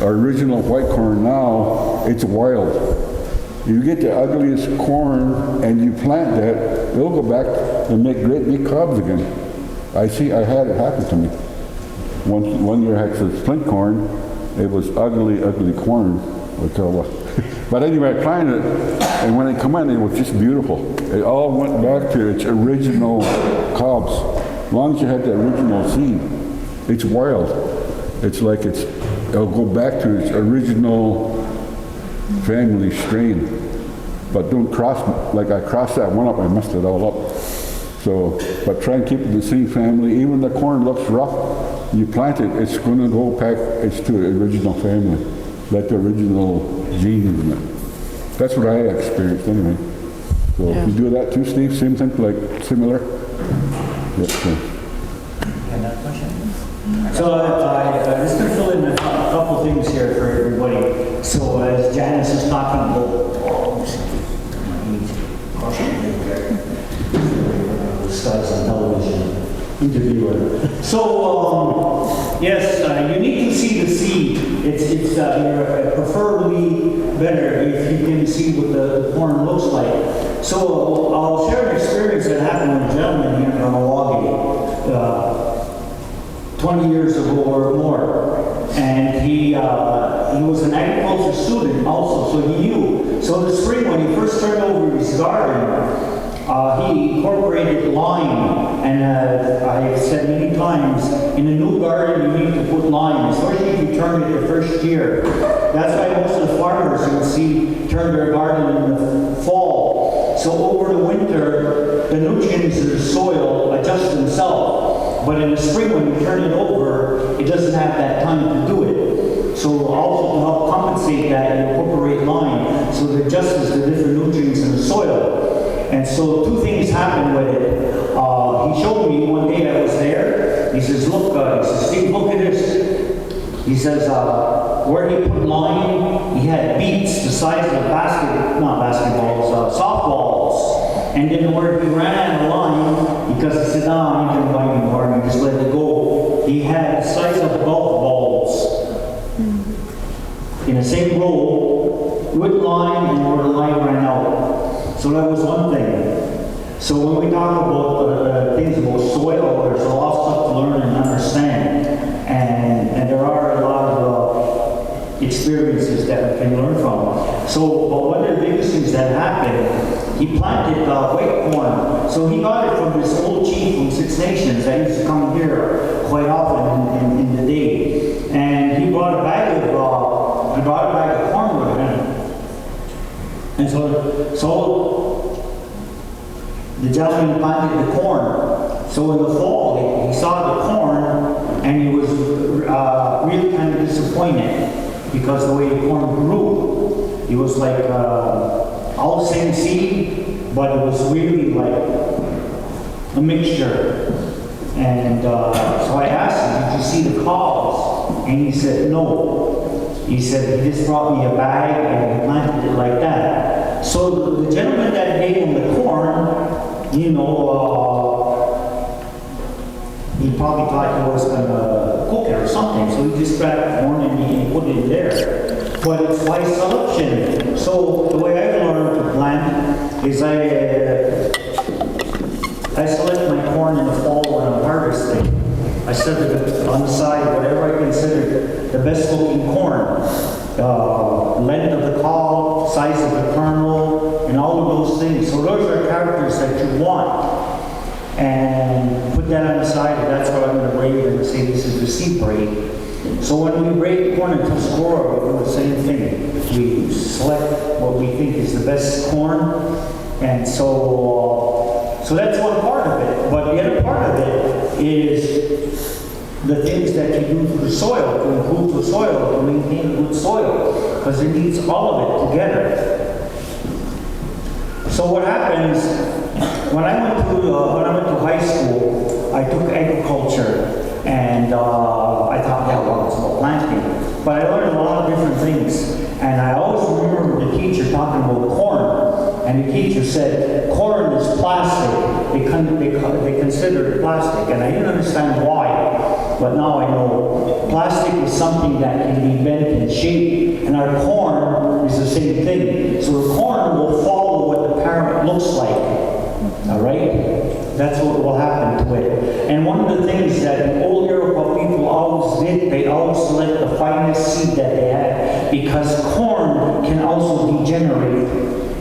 Our original white corn now, it's wild. You get the ugliest corn and you plant that, it'll go back and make great big cobs again. I had it happen to me. One year I had some flint corn. It was ugly corn. But anyway, I planted it, and when it came in, it was just beautiful. It all went back to its original cobs. As long as you had the original seed, it's wild. It's like it'll go back to its original family strain. But don't like I crossed that one up, I messed it all up. So, but try and keep it the same family. Even the corn looks rough, you plant it, it's going to go back, it's to the original family, like the original genes in it. That's what I experienced anyway. So if you do that too, Steve, same thing, like similar? Yeah, so. Another question? So I'm just going to fill in a couple things here for everybody. So as Janis is talking about, studs on television interviewer. So yes, you need to see the seed. It's preferably better if you can see what the corn looks like. So I'll share an experience that happened with a gentleman here in Milwaukee. 20 years ago or more. And he was an agriculture student also, so he knew. So in the spring, when he first turned over his garden, he incorporated lime. And I've said many times, in a new garden, you need to put lime, especially if you turn it the first year. That's why most of the farmers you can see turn their garden in the fall. So over the winter, the nutrients in the soil adjust themselves. But in the spring, when you turn it over, it doesn't have that time to do it. So also to help compensate that, you incorporate lime, so it adjusts the different nutrients in the soil. And so two things happened with it. He showed me one day I was there. He says, look, he says, Steve, look at this. He says, where he put lime, he had beets the size of softballs. And then where he ran out of lime, because he said, no, I didn't buy anymore, and he just let it go. He had the size of golf balls in the same row with lime and where the lime ran out. So that was one thing. So when we talk about things about soil, there's a lot of stuff to learn and understand. And there are a lot of experiences that we can learn from. So, but one of the biggest things that happened, he planted white corn. So he got it from this old chief from Six Nations that used to come here quite often in the day. And he brought a bag of corn with him. And so the gentleman planted the corn. So in the fall, he saw the corn and he was really kind of disappointed because the way the corn grew, it was like all the same seed, but it was really like a mixture. And so I asked him, did you see the cobs? And he said, no. He said, he just brought me a bag and he planted it like that. So the gentleman that gave him the corn, you know, he probably thought he was going to cook it or something. So he just grabbed the corn and he put it in there. But it's by selection. So the way I learned to plant is I select my corn in the fall when I'm harvesting. I set it on the side, whatever I consider the best looking corn. Length of the cob, size of the kernel, and all of those things. So those are characters that you want. And put that on the side, and that's what I'm going to braid and say this is the seed braid. So when we braid corn into Tuscarora, we do the same thing. We select what we think is the best corn, and so that's one part of it. But the other part of it is the things that you do to the soil, to improve the soil, to maintain good soil, because it needs all of it together. So what happens, when I went to high school, I took agriculture, and I thought, yeah, well, it's about planting. But I learned a lot of different things, and I always remember the teacher talking about corn, and the teacher said, corn is plastic. They consider it plastic, and I didn't understand why. But now I know plastic is something that can be bent and shaped, and our corn is the same thing. So the corn will follow what the parent looks like. All right? That's what will happen to it. And one of the things that the old Iroquois people always did, they always select the finest seed that they had, because corn can also degenerate.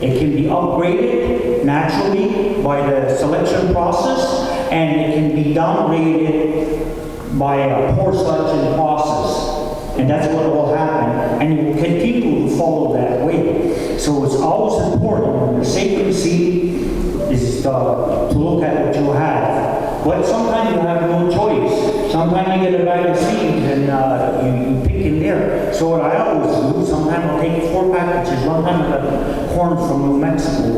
It can be upgraded naturally by the selection process, and it can be downgraded by a poor selection process. And that's what will happen. And it will continue to follow that way. So it's always important when you're saving seed is to look at what you have. But sometimes you have no choice. Sometimes you get a bag of seeds and you pick in there. So what I always do, sometimes I'll take 4 packages. One time I got corn from New Mexico.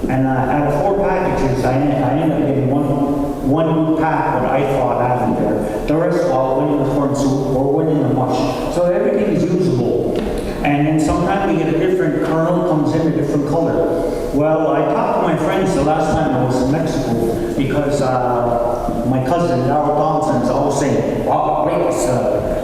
And out of 4 packages, I ended up getting one pack what I thought out of there. The rest all went in the corn soup or went in the mush. So everything is usable. And then sometimes we get a different kernel, comes in a different color. Well, I talked to my friends the last time I was in Mexico because my cousin, Darrell Thompson's always saying, well,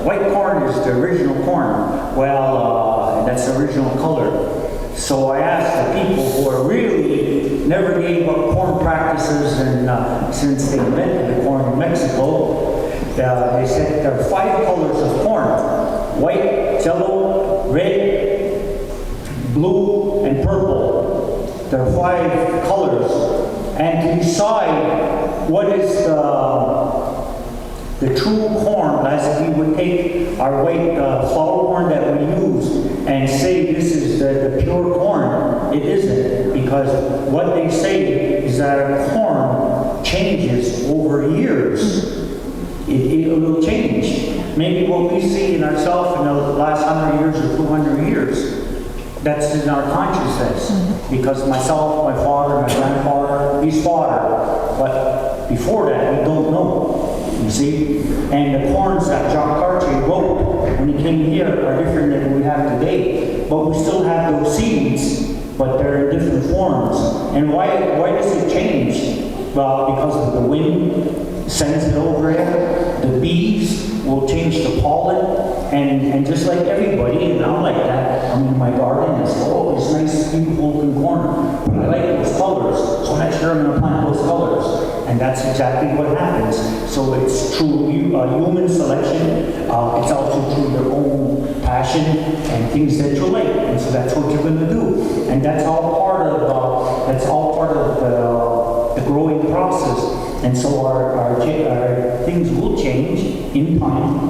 white corn is the original corn. Well, that's the original color. So I asked the people who are really never gave up corn practices and since they invented the corn in Mexico, They said there are 5 colors of corn: white, yellow, red, blue, and purple. There are 5 colors. And to decide what is the true corn, as we would take our white flour corn that we use and say this is the pure corn, it isn't, because what they say is that our corn changes over years. It will change. Maybe what we see in ourselves in the last 100 years or 200 years, that's in our consciousness. Because myself, my father, my grandfather, he's father. But before that, we don't know, you see? And the corns that Jacques Cartier wrote when he came here are different than we have today. But we still have those seeds, but they're in different forms. And why does it change? Well, because of the wind sends it over here. The bees will change the pollen. And just like everybody, and I'm like that, I'm in my garden, it's always nice, beautiful looking corn. But I like those colors, so next year I'm going to plant those colors. And that's exactly what happens. So it's true human selection. It's also through your own passion and things that you like. And so that's what you're going to do. And that's all part of the growing process. And so our things will change in time,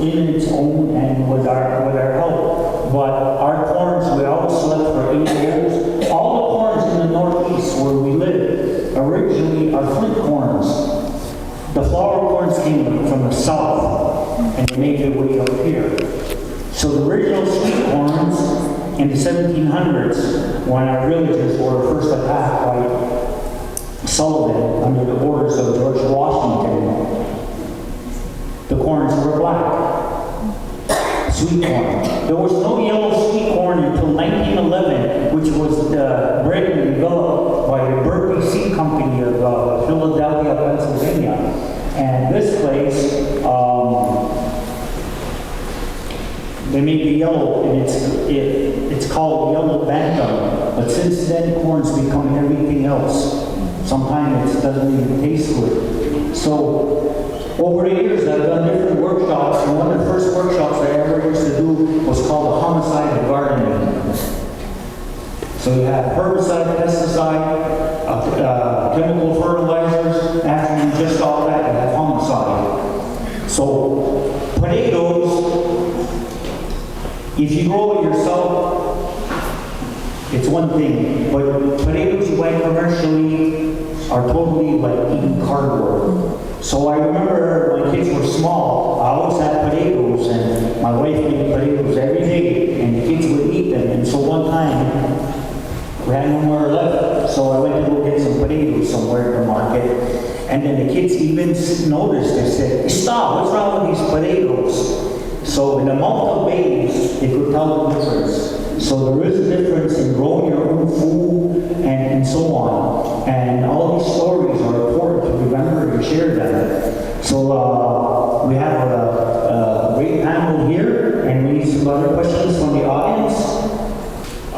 in its own, and with our help. But our corns, we always select for 8 years. All the corns in the Northeast where we live originally are flint corns. The flour corns came from the south, and they made their way up here. So the original sweet corns in the 1700s, when our villages were first attacked by Sullivan under the orders of George Washington, the corns were black. Sweet corn. There was no yellow sweet corn until 1911, which was bred and developed by the Berkeley Seed Company of Philadelphia, Pennsylvania. And this place, they make the yellow, and it's called yellow bantam. But since then, corn's become everything else. Sometimes it doesn't even taste good. So over the years, I've done different workshops, and one of the first workshops I ever used to do was called the homicide of gardening. So you have herbicide, pesticide, chemical fertilizers. After you just all that, you have homicide. So potatoes, if you grow it yourself, it's one thing. But potatoes you buy commercially are totally like eating cardboard. So I remember when kids were small, I always had potatoes, and my wife made potatoes every day, and the kids would eat them. And so one time, we had no more left, so I went to go get some potatoes somewhere at the market. And then the kids even noticed, they said, "Stop, what's wrong with these potatoes?" So in a month of age, they could tell the difference. So there is a difference in growing your own food and so on. And all these stories are important to remember and share them. So we have a great panel here, and we need some other questions from the audience. I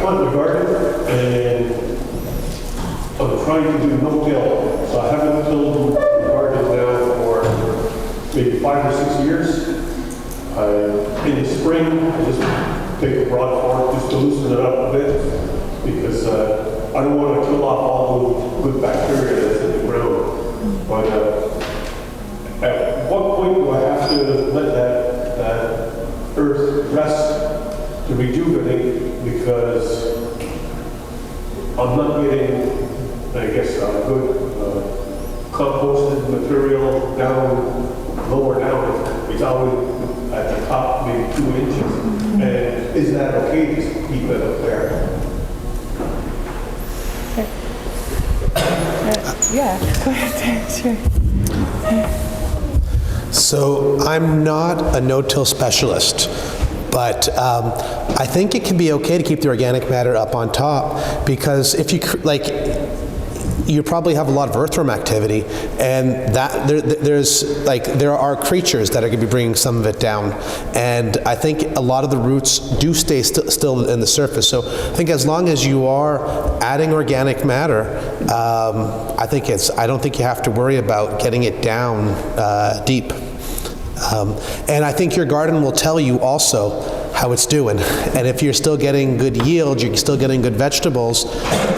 plant the garden, and I'm trying to do no-till. So I haven't tilled the garden now for maybe 5 or 6 years. In the spring, I just take a broad fork just to loosen it up a bit, because I don't want to kill off all the good bacteria that's in the ground. But at what point do I have to let that earth rest to rejuvenate? Because I'm not getting, I guess, good composted material down, lower down. It's always at the top, maybe 2 inches. And is that okay to keep it up there? Yeah, go ahead. Sure. So I'm not a no-till specialist, but I think it can be okay to keep the organic matter up on top, because if you, like, you probably have a lot of earthworm activity, and that there are creatures that are going to be bringing some of it down. And I think a lot of the roots do stay still in the surface. So I think as long as you are adding organic matter, I don't think you have to worry about getting it down deep. And I think your garden will tell you also how it's doing. And if you're still getting good yield, you're still getting good vegetables,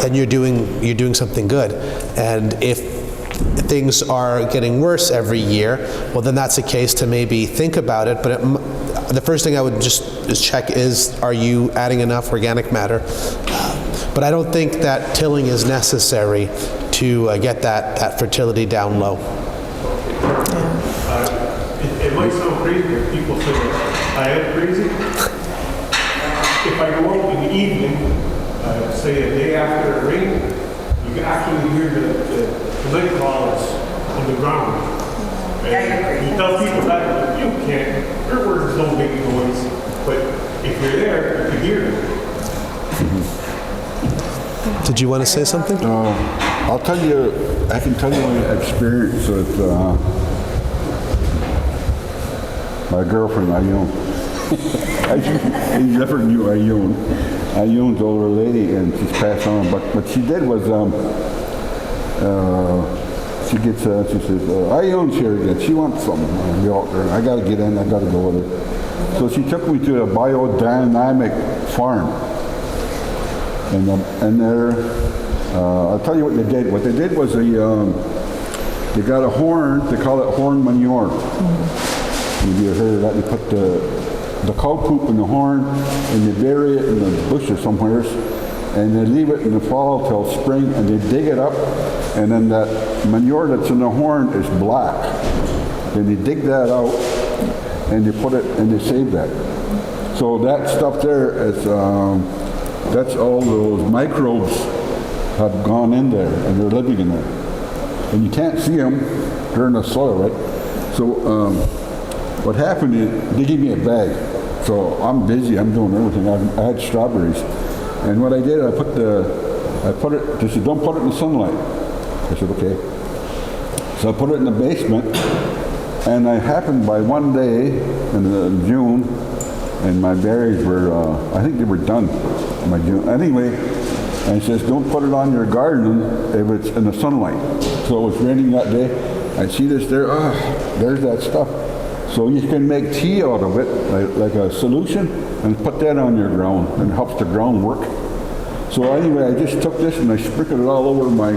then you're doing something good. And if things are getting worse every year, well, then that's a case to maybe think about it. But the first thing I would just check is, are you adding enough organic matter? But I don't think that tilling is necessary to get that fertility down low. It might sound crazy if people say I am crazy. If I go out in the evening, say a day after it rained, you can actually hear the night crawlers on the ground. And you tell people that you can't, earthworms don't make noise, but if you're there, you can hear them. Did you want to say something? I'll tell you, I can tell you my experience with my girlfriend, Ayun. I never knew Ayun. Ayun's older lady, and she's passed on. But what she did was, she says, Ayun's here again. She wants something. I got to get in. I got to go with her. So she took me to a biodynamic farm, and there, I'll tell you what they did. What they did was they got a horn. They call it horn manure. Maybe you heard of that. They put the cow poop in the horn, and they bury it in the bushes somewhere, and they leave it in the fall till spring, and they dig it up, and then that manure that's in the horn is black. Then they dig that out, and they put it, and they save that. So that stuff there is, that's all those microbes have gone in there, and they're living in there. And you can't see them, they're in the soil, right? So what happened is, they gave me a bag. So I'm busy, I'm doing everything. I had strawberries. And what I did, I put it, they said, don't put it in the sunlight. I said, okay. So I put it in the basement, and I happened by one day in June, and my berries were, I think they were done by June. Anyway, and he says, don't put it on your garden if it's in the sunlight. So it was raining that day. I see this there, there's that stuff. So you can make tea out of it, like a solution, and put that on your ground, and it helps the ground work. So anyway, I just took this and I sprinkled it all over my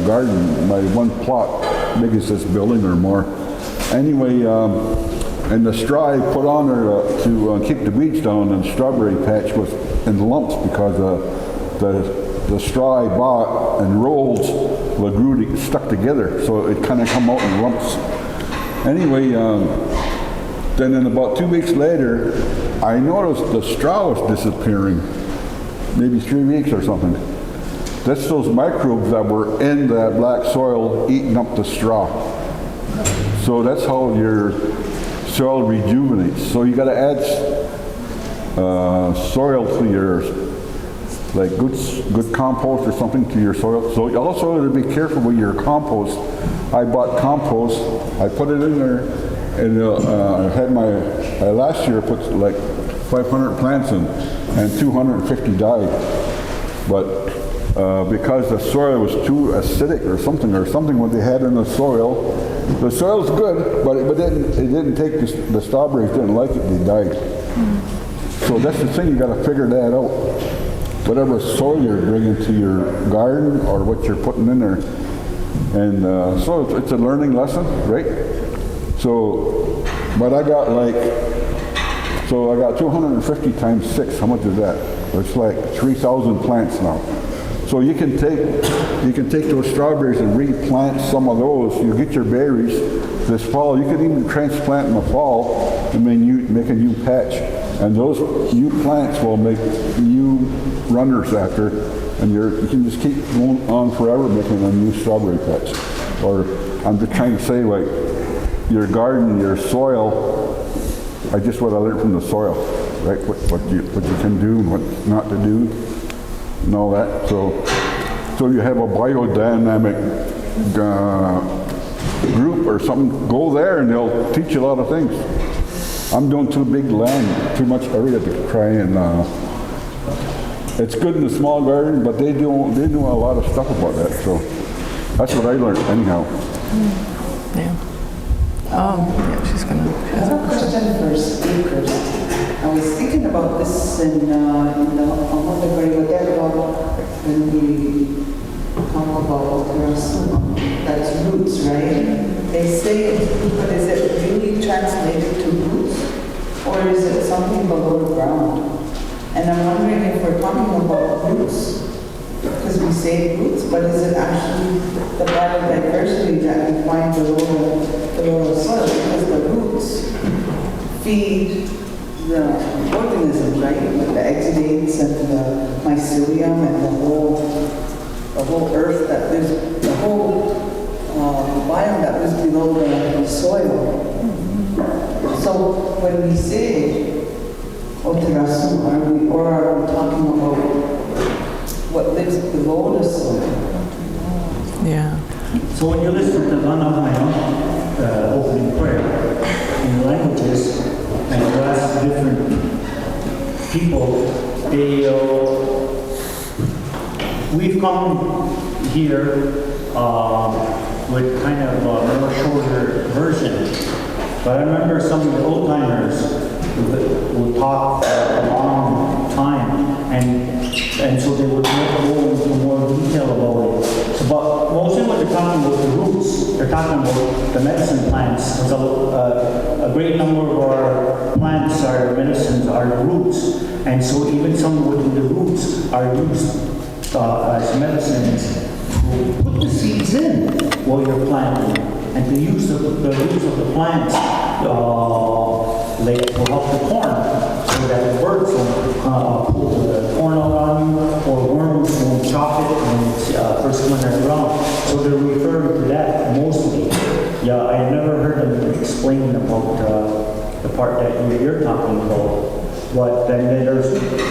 garden, my one plot, big as this building or more. Anyway, and the straw I put on there to keep the weeds down, and the strawberry patch was in lumps because the straw I bought and rolls grew stuck together, so it kind of come out in lumps. Anyway, then in about 2 weeks later, I noticed the straw was disappearing, maybe 3 weeks or something. That's those microbes that were in that black soil eating up the straw. So that's how your soil rejuvenates. So you got to add soil to your, like good compost or something to your soil. So you also got to be careful with your compost. I bought compost, I put it in there, and I had last year I put like 500 plants in, and 250 died. But because the soil was too acidic or something what they had in the soil's good, but it didn't take, the strawberries didn't like it, they died. So that's the thing, you got to figure that out. Whatever soil you're bringing to your garden or what you're putting in there. And so it's a learning lesson, right? So, but I got 250 times 6. How much is that? It's like 3,000 plants now. So you can take those strawberries and replant some of those. You get your berries this fall. You can even transplant in the fall and then make a new patch. And those new plants will make new runners after, and you can just keep going on forever making a new strawberry patch. Or I'm just trying to say, like, your garden, your soil, I just what I learned from the soil, right? What you can do and what not to do and all that. So So you have a biodynamic group or something, go there and they'll teach you a lot of things. I'm doing too big land, too much area to try and, it's good in the small garden, but they do a lot of stuff about that, so that's what I learned anyhow. Yeah. Yeah, she's gonna. I have a question for speakers. I was thinking about this in the when we talk about terasuma, that's roots, right? They say, but is it really translated to roots, or is it something below the ground? And I'm wondering if we're talking about roots, because we say roots, but is it actually the biodiversity that we find below the soil? Because the roots feed the organisms, right? With the exudates and the mycelium and the whole earth that lives, the whole biome that lives below the soil. So when we say Oterasu, are we talking about what lives below the soil? Yeah. So when you listen to Vanamayan opening prayer in the languages, and you ask different people, we've come here with kind of a more shorter version. But I remember some of the old timers would talk a long time, and so they would go into more detail about it. So, but mostly what they're talking about the roots. They're talking about the medicine plants. So a great number of our plants, our medicines, are the roots, and so even some within the roots are used as medicines to put the seeds in while you're planting, and to use the roots of the plants. Like will help the corn, so that the birds won't pull the corn out on you, or worms won't chop it when it's first coming out of the ground. So they're referring to that mostly. Yeah, I never heard them explain about the part that you're talking about. But then there's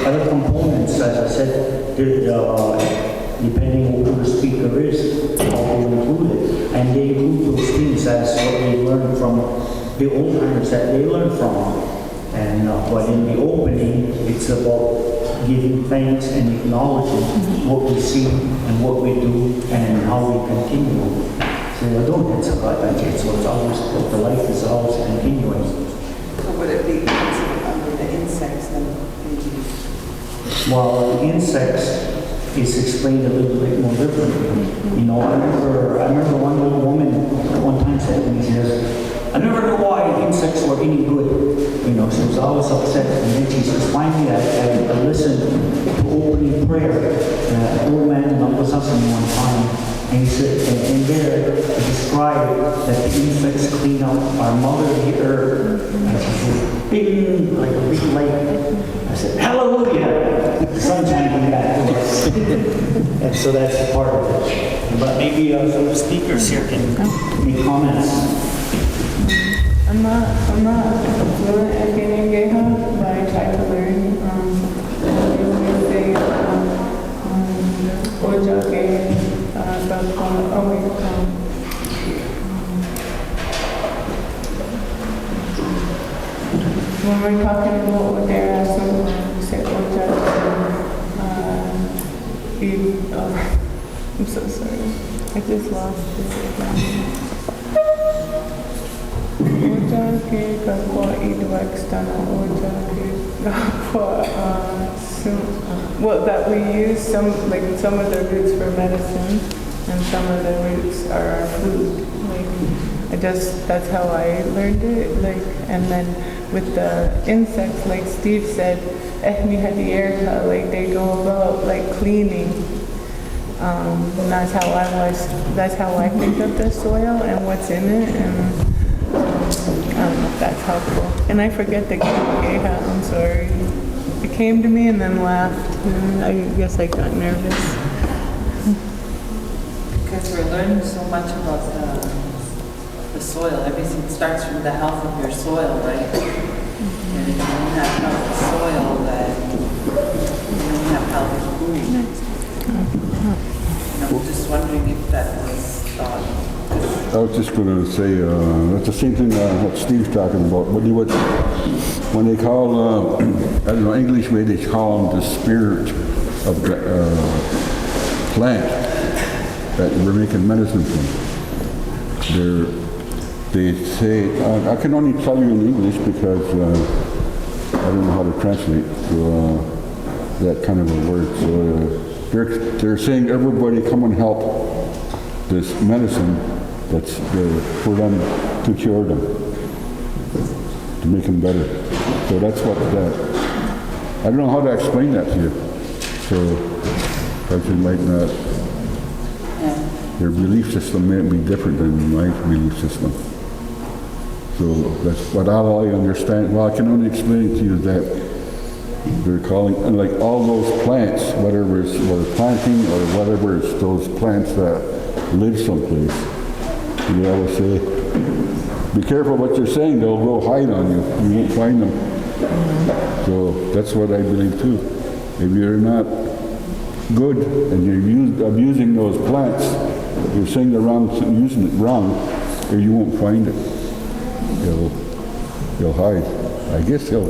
other components, as I said, depending on who the speaker is, how they include it. And they include those things as what they learned from the old timers that they learned from. And but in the opening, it's about giving thanks and acknowledging what we see and what we do and how we continue. So I don't get so it's always, the life is always continuing. So would it be under the insects then? Well, the insects is explained a little bit more differently. You know, I remember one little woman one time said to me, she says, I never knew why insects were any good. You know, she was always upset. And then she says, finally, I listened to opening prayer. An old man in Uncle Sussex one time, and he said, and there it described that the insects clean up our mother, the earth. And she said, bing, like a big light. I said, hallelujah! The sunshine came back to us. And so that's a part of it. But maybe some of the speakers here can make comments. I'm not fluent at Ganegeha, but I try to learn. They always say, Ojake, when we're talking about what they're asking, we say Ojake, I'm so sorry, I just lost it. Ojake kapwa idwakstana ojake kapwa well, that we use some of the roots for medicine and some of the roots are our food. That's how I learned it. And then with the insects, like Steve said, ehmi hadierka, they go about cleaning. And that's how I think of the soil and what's in it, and I don't know if that's helpful. And I forget the Gaha, I'm sorry. It came to me and then laughed. And I guess I got nervous. Because we're learning so much about the soil. Everything starts from the health of your soil, right? And if you don't have healthy soil, then you don't have healthy food. I'm just wondering if that was thought. I was just going to say, that's the same thing what Steve's talking about. When they call, I don't know, English way they call them the spirit of the plant that we're making medicine from. They say, I can only tell you in English because I don't know how to translate that kind of a word. So they're saying everybody come and help this medicine that's for them to cure them, to make them better. So that's what that, I don't know how to explain that to you. So person might not, their belief system may be different than my belief system. So that's what all I understand. Well, I can only explain it to you that they're calling, and like all those plants, whether it's we're planting or whatever, it's those plants that live someplace. They always say, be careful what you're saying, they'll go hide on you. You won't find them. So that's what I believe too. If you're not good and you're abusing those plants, you're saying they're wrong, using it wrong, or you won't find it. You'll hide. I guess they'll.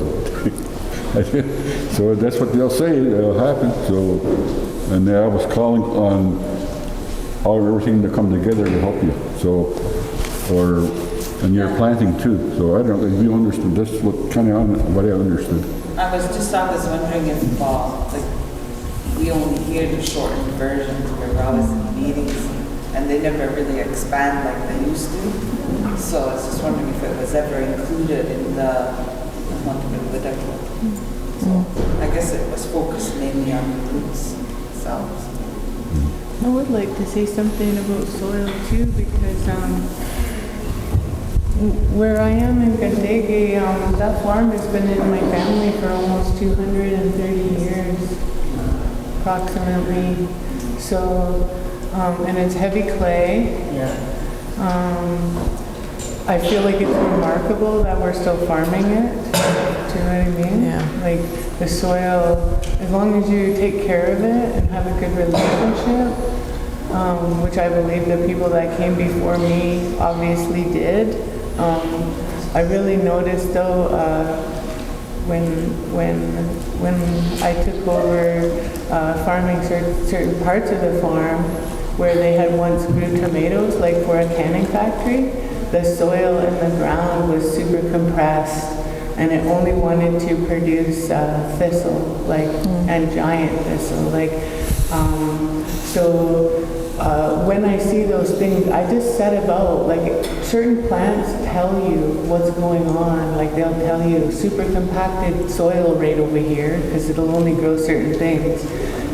So that's what they'll say. It'll happen. So, and I was calling on everything to come together to help you. So, and you're planting too. So I don't know if you understood. That's what what I understood. I was wondering if like we only hear the shortened versions where we're always in meetings and they never really expand like they used to. So I was just wondering if it was ever included in the whatever. So I guess it was focused mainly on the roots themselves. I would like to say something about soil too, because where I am in Gandege, that farm has been in my family for almost 230 years, approximately. So, and it's heavy clay. Yeah. I feel like it's remarkable that we're still farming it. Do you know what I mean? Yeah. Like the soil, as long as you take care of it and have a good relationship, which I believe the people that came before me obviously did. I really noticed though when I took over farming certain parts of the farm where they had once grew tomatoes, like for a canning factory, the soil in the ground was super compressed and it only wanted to produce thistle, and giant thistle, when I see those things, I just set about, certain plants tell you what's going on. Like they'll tell you super compacted soil right over here because it'll only grow certain things.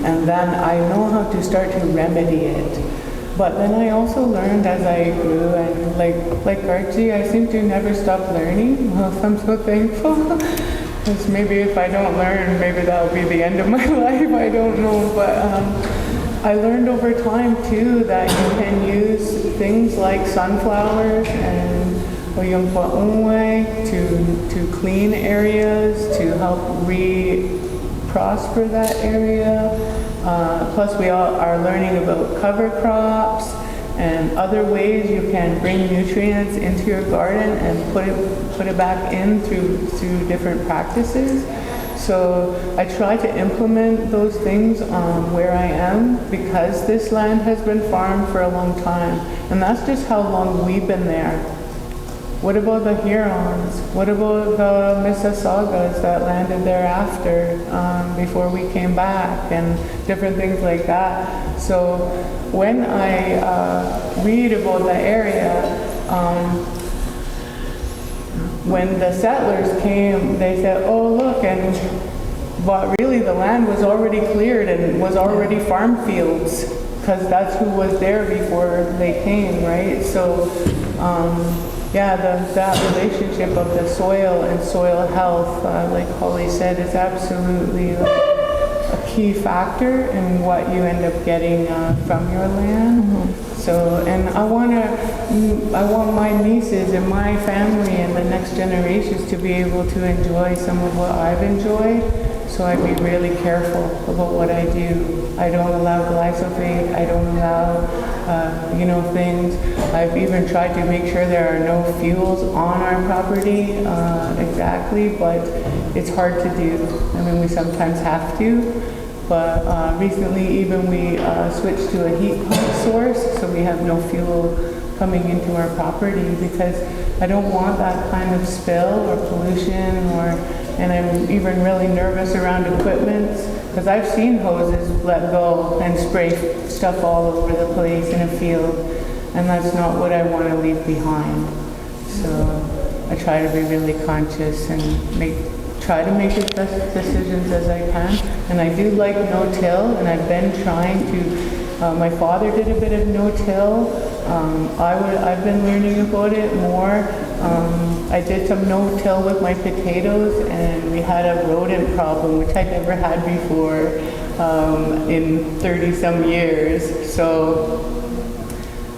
And then I know how to start to remedy it. But then I also learned as I grew, and like Archie, I seem to never stop learning. Well, I'm so thankful. Because maybe if I don't learn, maybe that'll be the end of my life. I don't know, but I learned over time too that you can use things like sunflowers and oyunkwaunwe to clean areas, to help prosper that area. Plus we all are learning about cover crops and other ways you can bring nutrients into your garden and put it back in through different practices. So I try to implement those things where I am because this land has been farmed for a long time. And that's just how long we've been there. What about the Hurons? What about the Mississaugas that landed there after, before we came back, and different things like that? So when I read about the area, when the settlers came, they said, oh look, but really the land was already cleared and was already farm fields, because that's who was there before they came, right? So that relationship of the soil and soil health, like Holly said, is absolutely a key factor in what you end up getting from your land. So, and I want my nieces and my family and the next generations to be able to enjoy some of what I've enjoyed. So I'd be really careful about what I do. I don't allow glyphosate. I don't allow, things. I've even tried to make sure there are no fuels on our property exactly, but it's hard to do. I mean, we sometimes have to. But recently, even we switched to a heat pump source, so we have no fuel coming into our property, because I don't want that kind of spill or pollution, and I'm even really nervous around equipment, because I've seen hoses let go and spray stuff all over the place in a field, and that's not what I want to leave behind. So I try to be really conscious and try to make as best decisions as I can. And I do like no-till, and I've been trying to, my father did a bit of no-till. I've been learning about it more. I did some no-till with my potatoes, and we had a rodent problem, which I'd never had before in 30-some years. So,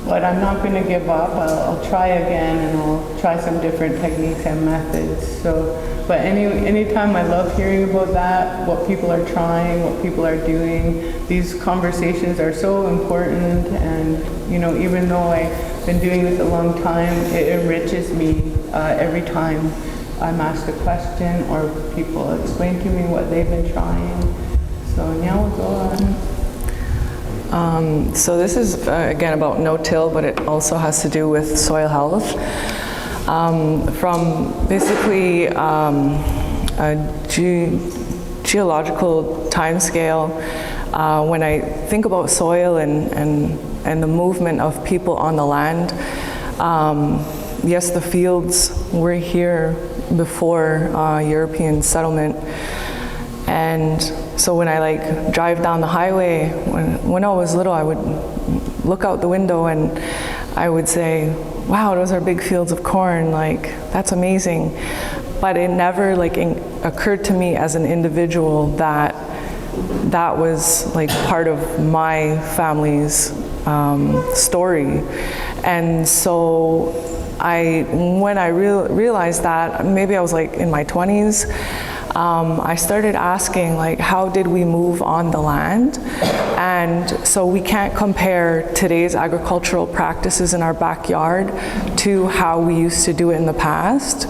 but I'm not going to give up. I'll try again, and I'll try some different techniques and methods. So, but anytime, I love hearing about that, what people are trying, what people are doing. These conversations are so important, and even though I've been doing this a long time, it enriches me every time I'm asked a question or people explain to me what they've been trying. So now we'll go on. So this is, again, about no-till, but it also has to do with soil health. From basically a geological timescale, when I think about soil and the movement of people on the land, yes, the fields were here before European settlement. And so when I drive down the highway, when I was little, I would look out the window and I would say, wow, those are big fields of corn, that's amazing. But it never occurred to me as an individual that that was part of my family's story. And so when I realized that, maybe I was in my 20s, I started asking, how did we move on the land? And so we can't compare today's agricultural practices in our backyard to how we used to do it in the past,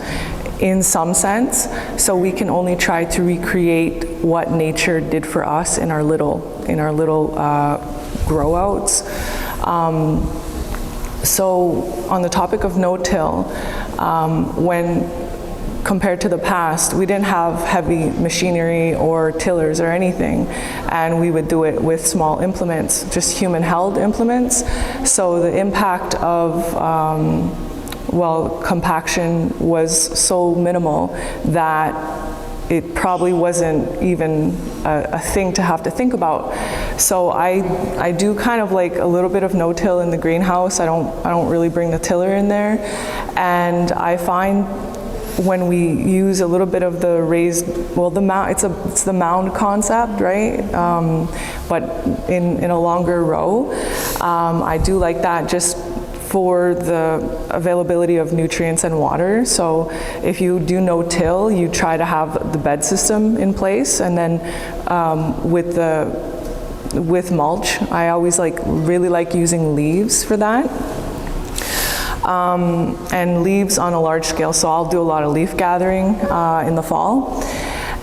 in some sense. So we can only try to recreate what nature did for us in our little grow outs. So on the topic of no-till, when compared to the past, we didn't have heavy machinery or tillers or anything, and we would do it with small implements, just human-held implements. So the impact of compaction was so minimal that it probably wasn't even a thing to have to think about. So I do kind of a little bit of no-till in the greenhouse. I don't really bring the tiller in there, and I find when we use a little bit of the raised, the mound, it's the mound concept, right? But in a longer row, I do like that just for the availability of nutrients and water. So if you do no-till, you try to have the bed system in place, and then with mulch, I always really like using leaves for that. And leaves on a large scale, so I'll do a lot of leaf gathering in the fall.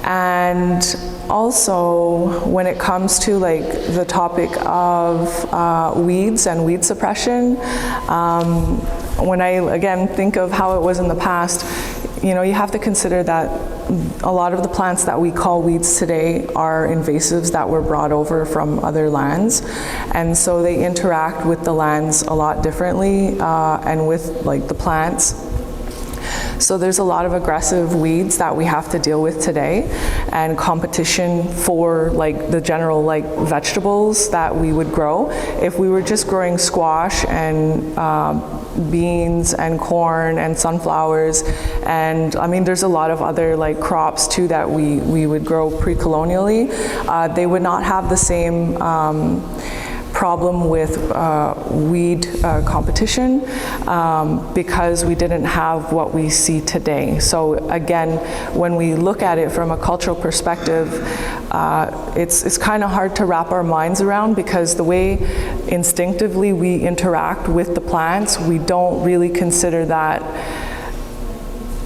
And also, when it comes to the topic of weeds and weed suppression, when I again think of how it was in the past, you have to consider that a lot of the plants that we call weeds today are invasives that were brought over from other lands, and so they interact with the lands a lot differently and with the plants. So there's a lot of aggressive weeds that we have to deal with today, and competition for the general vegetables that we would grow. If we were just growing squash and beans and corn and sunflowers, and there's a lot of other crops too that we would grow pre-colonially, they would not have the same problem with weed competition because we didn't have what we see today. So again, when we look at it from a cultural perspective, it's kind of hard to wrap our minds around, because the way instinctively we interact with the plants, we don't really consider that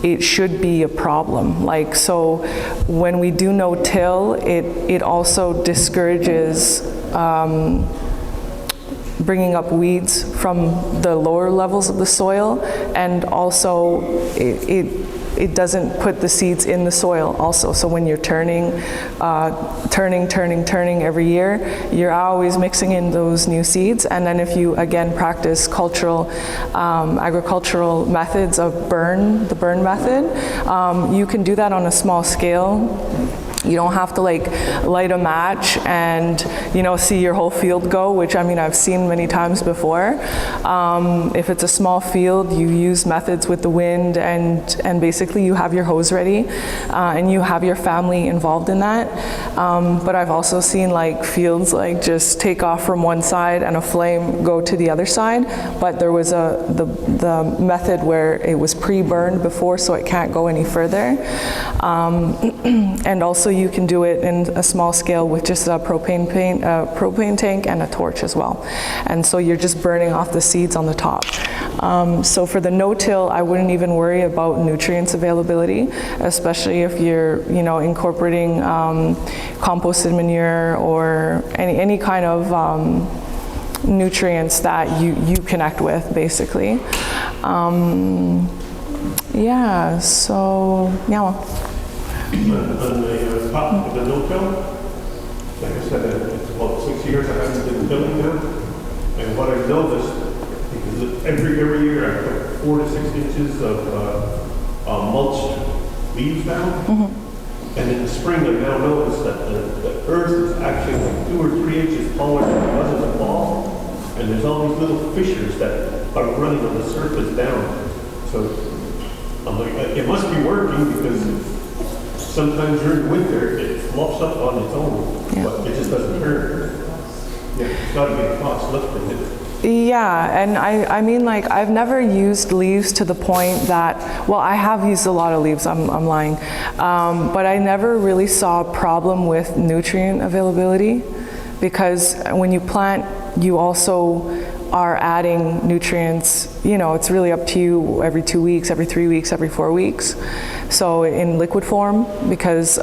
it should be a problem. Like, so when we do no-till, it also discourages bringing up weeds from the lower levels of the soil, and also it doesn't put the seeds in the soil also. So when you're turning every year, you're always mixing in those new seeds. And then if you, again, practice agricultural methods of the burn method, you can do that on a small scale. You don't have to like light a match and, you know, see your whole field go, which, I mean, I've seen many times before. If it's a small field, you use methods with the wind, and basically you have your hose ready, and you have your family involved in that. But I've also seen like fields like just take off from one side and a flame go to the other side. But there was the method where it was pre-burned before, so it can't go any further. And also you can do it in a small scale with just a propane tank and a torch as well. And so you're just burning off the seeds on the top. So for the no-till, I wouldn't even worry about nutrients availability, especially if you're, you know, incorporating composted manure or any kind of nutrients that you connect with, basically. Yeah, so, yeah. On the top of the no-till, like I said, it's about 6 years I haven't been tilling now. And what I've noticed, because every year I put 4 to 6 inches of mulched leaves down. And in the spring I now notice that the earth is actually like 2 or 3 inches taller than it was in the fall. And there's all these little fissures that are running on the surface down. So I'm like, it must be working, because sometimes during winter it fluffs up on its own, but it just doesn't turn. Yeah, it's got to be a cost lifting it. Yeah, and I mean, like, I've never used leaves to the point that, well, I have used a lot of leaves, I'm lying, but I never really saw a problem with nutrient availability, because when you plant, you also are adding nutrients. You know, it's really up to you every 2 weeks, every 3 weeks, every 4 weeks. So in liquid form, because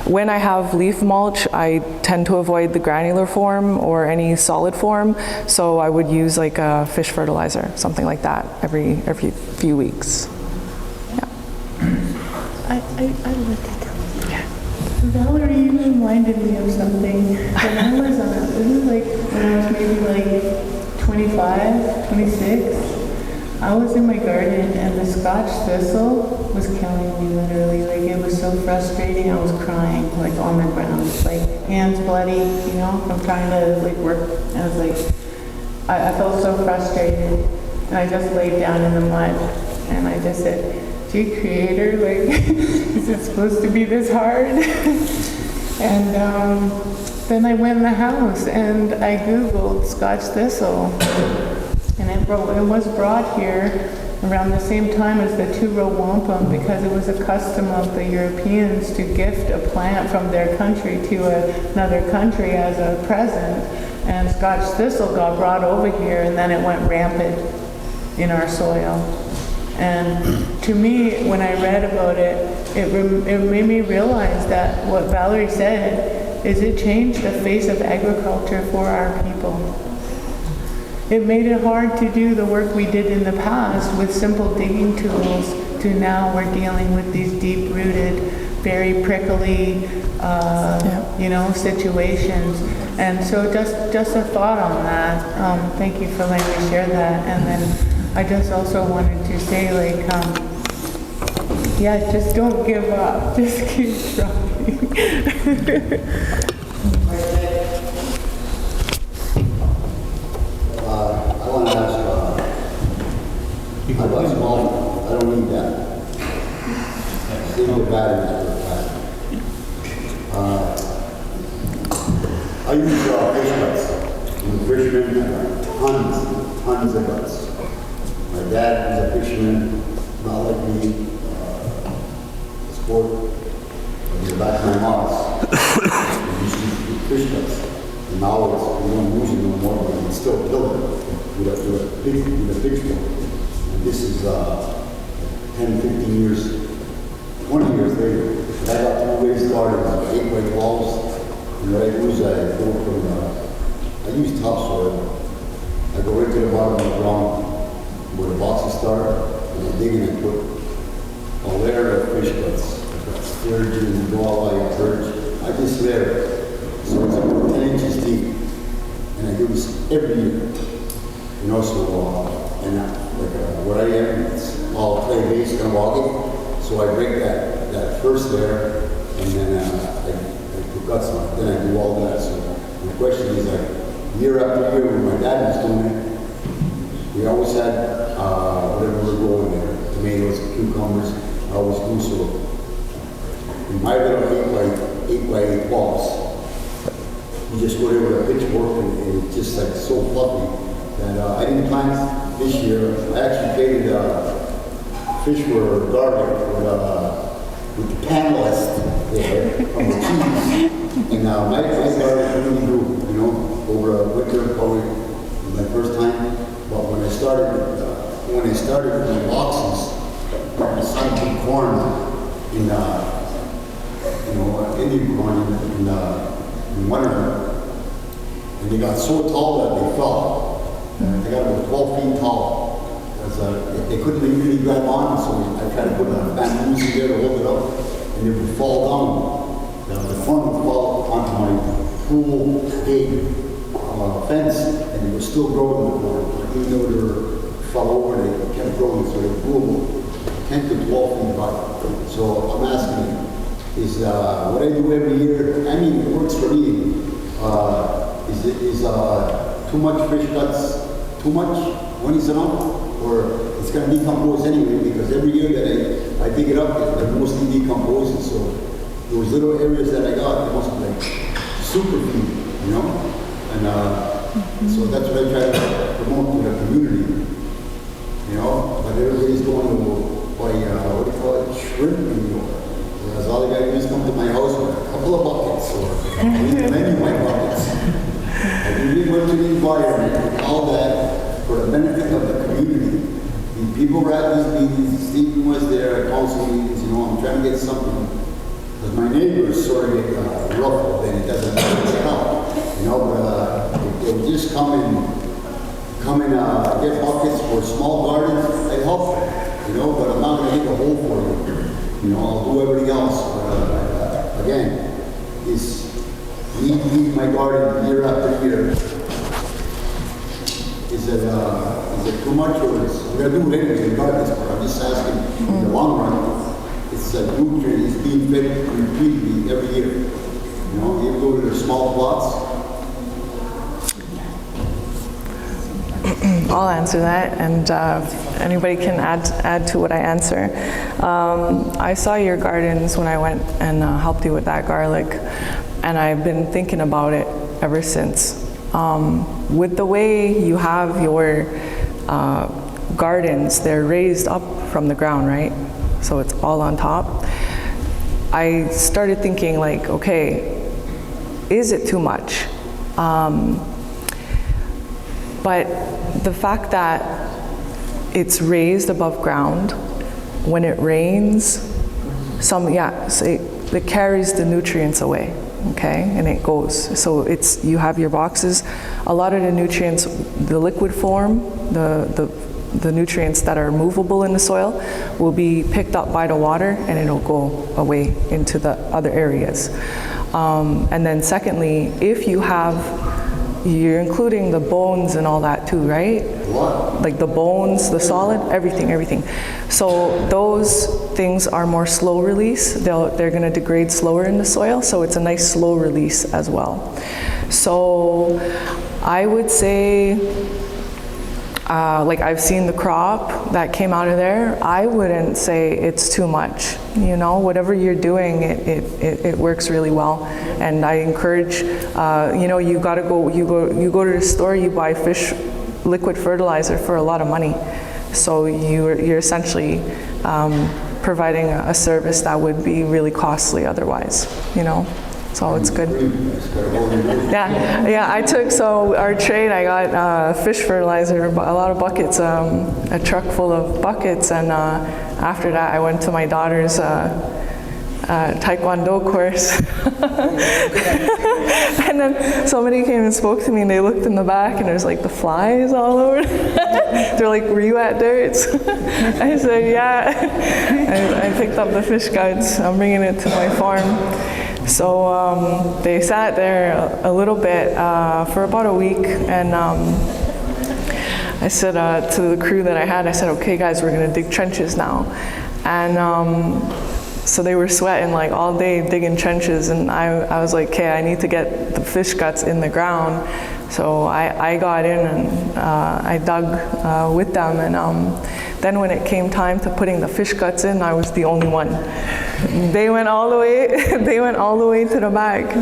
when I have leaf mulch, I tend to avoid the granular form or any solid form. So I would use like a fish fertilizer, something like that, every few weeks. Yeah. I looked at them. Valerie, you reminded me of something. When I was when I was maybe like 25, 26, I was in my garden and the Scotch thistle was killing me, literally. Like, it was so frustrating. I was crying, like, on the ground, like hands bloody, you know, from trying to like work. I was like, I felt so frustrated, and I just laid down in the mud and I just said, "Gee, Creator, like, is it supposed to be this hard?" And then I went in the house and I Googled Scotch thistle, and it was brought here around the same time as the two-row wampum, because it was a custom of the Europeans to gift a plant from their country to another country as a present. And Scotch thistle got brought over here, and then it went rampant in our soil. And to me, when I read about it, it made me realize that what Valerie said is it changed the face of agriculture for our people. It made it hard to do the work we did in the past with simple digging tools, to now we're dealing with these deep-rooted, very prickly, you know, situations. And so just a thought on that. Thank you for letting me share that. And then I just also wanted to say, like, yeah, just don't give up. Just keep trying. I want to ask, I got small, I don't need that. Single batteries for the plant. I use fish cuts. I'm a fisherman, I got tons of guts. My dad was a fisherman, not like me, sport. In the back of my house, we used to do fish guts. And now it's, we don't use it no more, but we still kill it with a big sport. And this is 10, 15 years, 20 years later. And I got 2 raised gardens, 8 by 12s. And what I do is I go from, I use topsoil. I go right to the bottom of the ground where the boxes start, and I dig in and put a layer of fish guts. I've got sturgeon, walleye, perch. I just layer it. So it's about 10 inches deep. And I do this every year. You know, so, what I am, it's all clay-based and walking. So I break that first layer, and then I put guts on it. Then I do all that. So my question is, year after year, when my dad was doing it, we always had whatever we were growing there, tomatoes, cucumbers, I always do so. In my little 8 by 8 balls, you just go there with a pitchfork and it's just like so fluffy that I didn't plant this year. I actually planted fish for garlic with the panelist there from the cheese. And my garlic really grew, you know, over winter, probably my first time. But when I started with my boxes, my son put corn in, Indian corn in winter, and they got so tall that they fell. They got about 12 feet tall. Because they couldn't really grab on, so I tried to put a bamboo in there to hold it up, and it would fall down. The front would fall onto my pool gate fence, and it was still growing in the corner. Even though they fell over, they kept growing, so they grew 10 to 12 feet high. So I'm asking, is what I do every year, I mean, it works for me. Is too much fish guts too much? When is enough? Or it's going to decompose anyway, because every year that I dig it up, they're mostly decomposing. So those little areas that I got, they must be like super feed, you know? And so that's what I try to promote to the community, you know? But everybody's going to buy, what do you call it, shrimp anymore. Whereas all they got to do is come to my house with a couple of buckets, or many of my buckets. I really went to the environment and all that for the benefit of the community. The people were at these meetings, Stephen was there at council meetings, you know, I'm trying to get something. Because my neighbors sort of get ruffled, and it doesn't help, you know, but they would just come and get buckets for small gardens, I'd help them, you know, but I'm not going to dig a hole for you. You know, I'll do everything else. But again, leave my garden year after year. Is it too much, or I'm going to do it anyway regardless, but I'm just asking, in the long run, it's a nutrient, it's being fed repeatedly every year. You know, you go to the small plots. I'll answer that, and anybody can add to what I answer. I saw your gardens when I went and helped you with that garlic, and I've been thinking about it ever since. With the way you have your gardens, they're raised up from the ground, right? So it's all on top. I started thinking like, okay, is it too much? But the fact that it's raised above ground, when it rains, it carries the nutrients away, okay, and it goes. So you have your boxes. A lot of the nutrients, the liquid form, the nutrients that are movable in the soil will be picked up by the water, and it'll go away into the other areas. And then secondly, if you're including the bones and all that too, right? What? Like the bones, the solid, everything. So those things are more slow release. They're going to degrade slower in the soil, so it's a nice slow release as well. So I would say like I've seen the crop that came out of there. I wouldn't say it's too much. You know, whatever you're doing, it works really well. And I encourage, you know, you go to the store, you buy fish liquid fertilizer for a lot of money. So you're essentially providing a service that would be really costly otherwise, you know. So it's good. Yeah, I took, so our trade, I got fish fertilizer, a lot of buckets, a truck full of buckets, and after that I went to my daughter's Taekwondo course. And then somebody came and spoke to me, and they looked in the back, and there's like the flies all over. They're like, "Were you at Dirts?" I said, "Yeah." I picked up the fish guides. I'm bringing it to my farm. So they sat there a little bit for about a week, and I said to the crew that I had, I said, "Okay guys, we're gonna dig trenches now." And so they were sweating like all day digging trenches, and I was like, "Okay, I need to get the fish guts in the ground." So I got in and I dug with them, and then when it came time to putting the fish guts in, I was the only one. They went all the way. They went all the way to the back.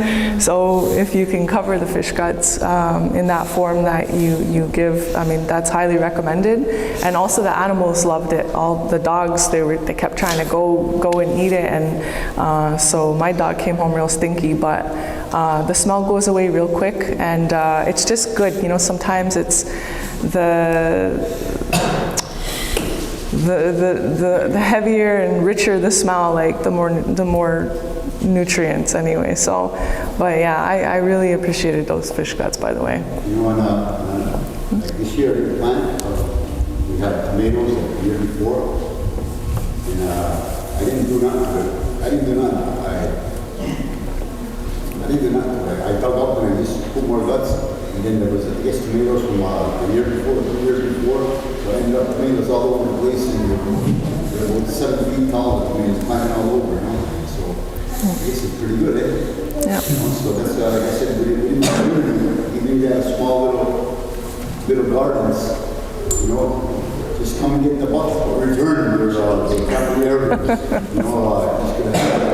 So if you can cover the fish guts in that form that you give, I mean, that's highly recommended. And also the animals loved it. All the dogs, they kept trying to go and eat it, and so my dog came home real stinky, but the smell goes away real quick, and it's just good. You know, sometimes it's the heavier and richer the smell, like the more nutrients anyway. So, but yeah, I really appreciated those fish guts, by the way. You know, like this year in the plant, we had tomatoes like the year before, and I didn't do nothing. I didn't do nothing. I dug up and I just put more guts, and then there was, I guess, tomatoes from the year before, 2 years before. So I ended up tomatoes all over the place, and they're about 7 feet tall. The tomatoes planted all over, you know. So it's pretty good, eh? Yeah. You know, so that's like I said, even if you have small little gardens, you know, just come and get the bucks, but return them. There's the capital area, you know, just gonna have it,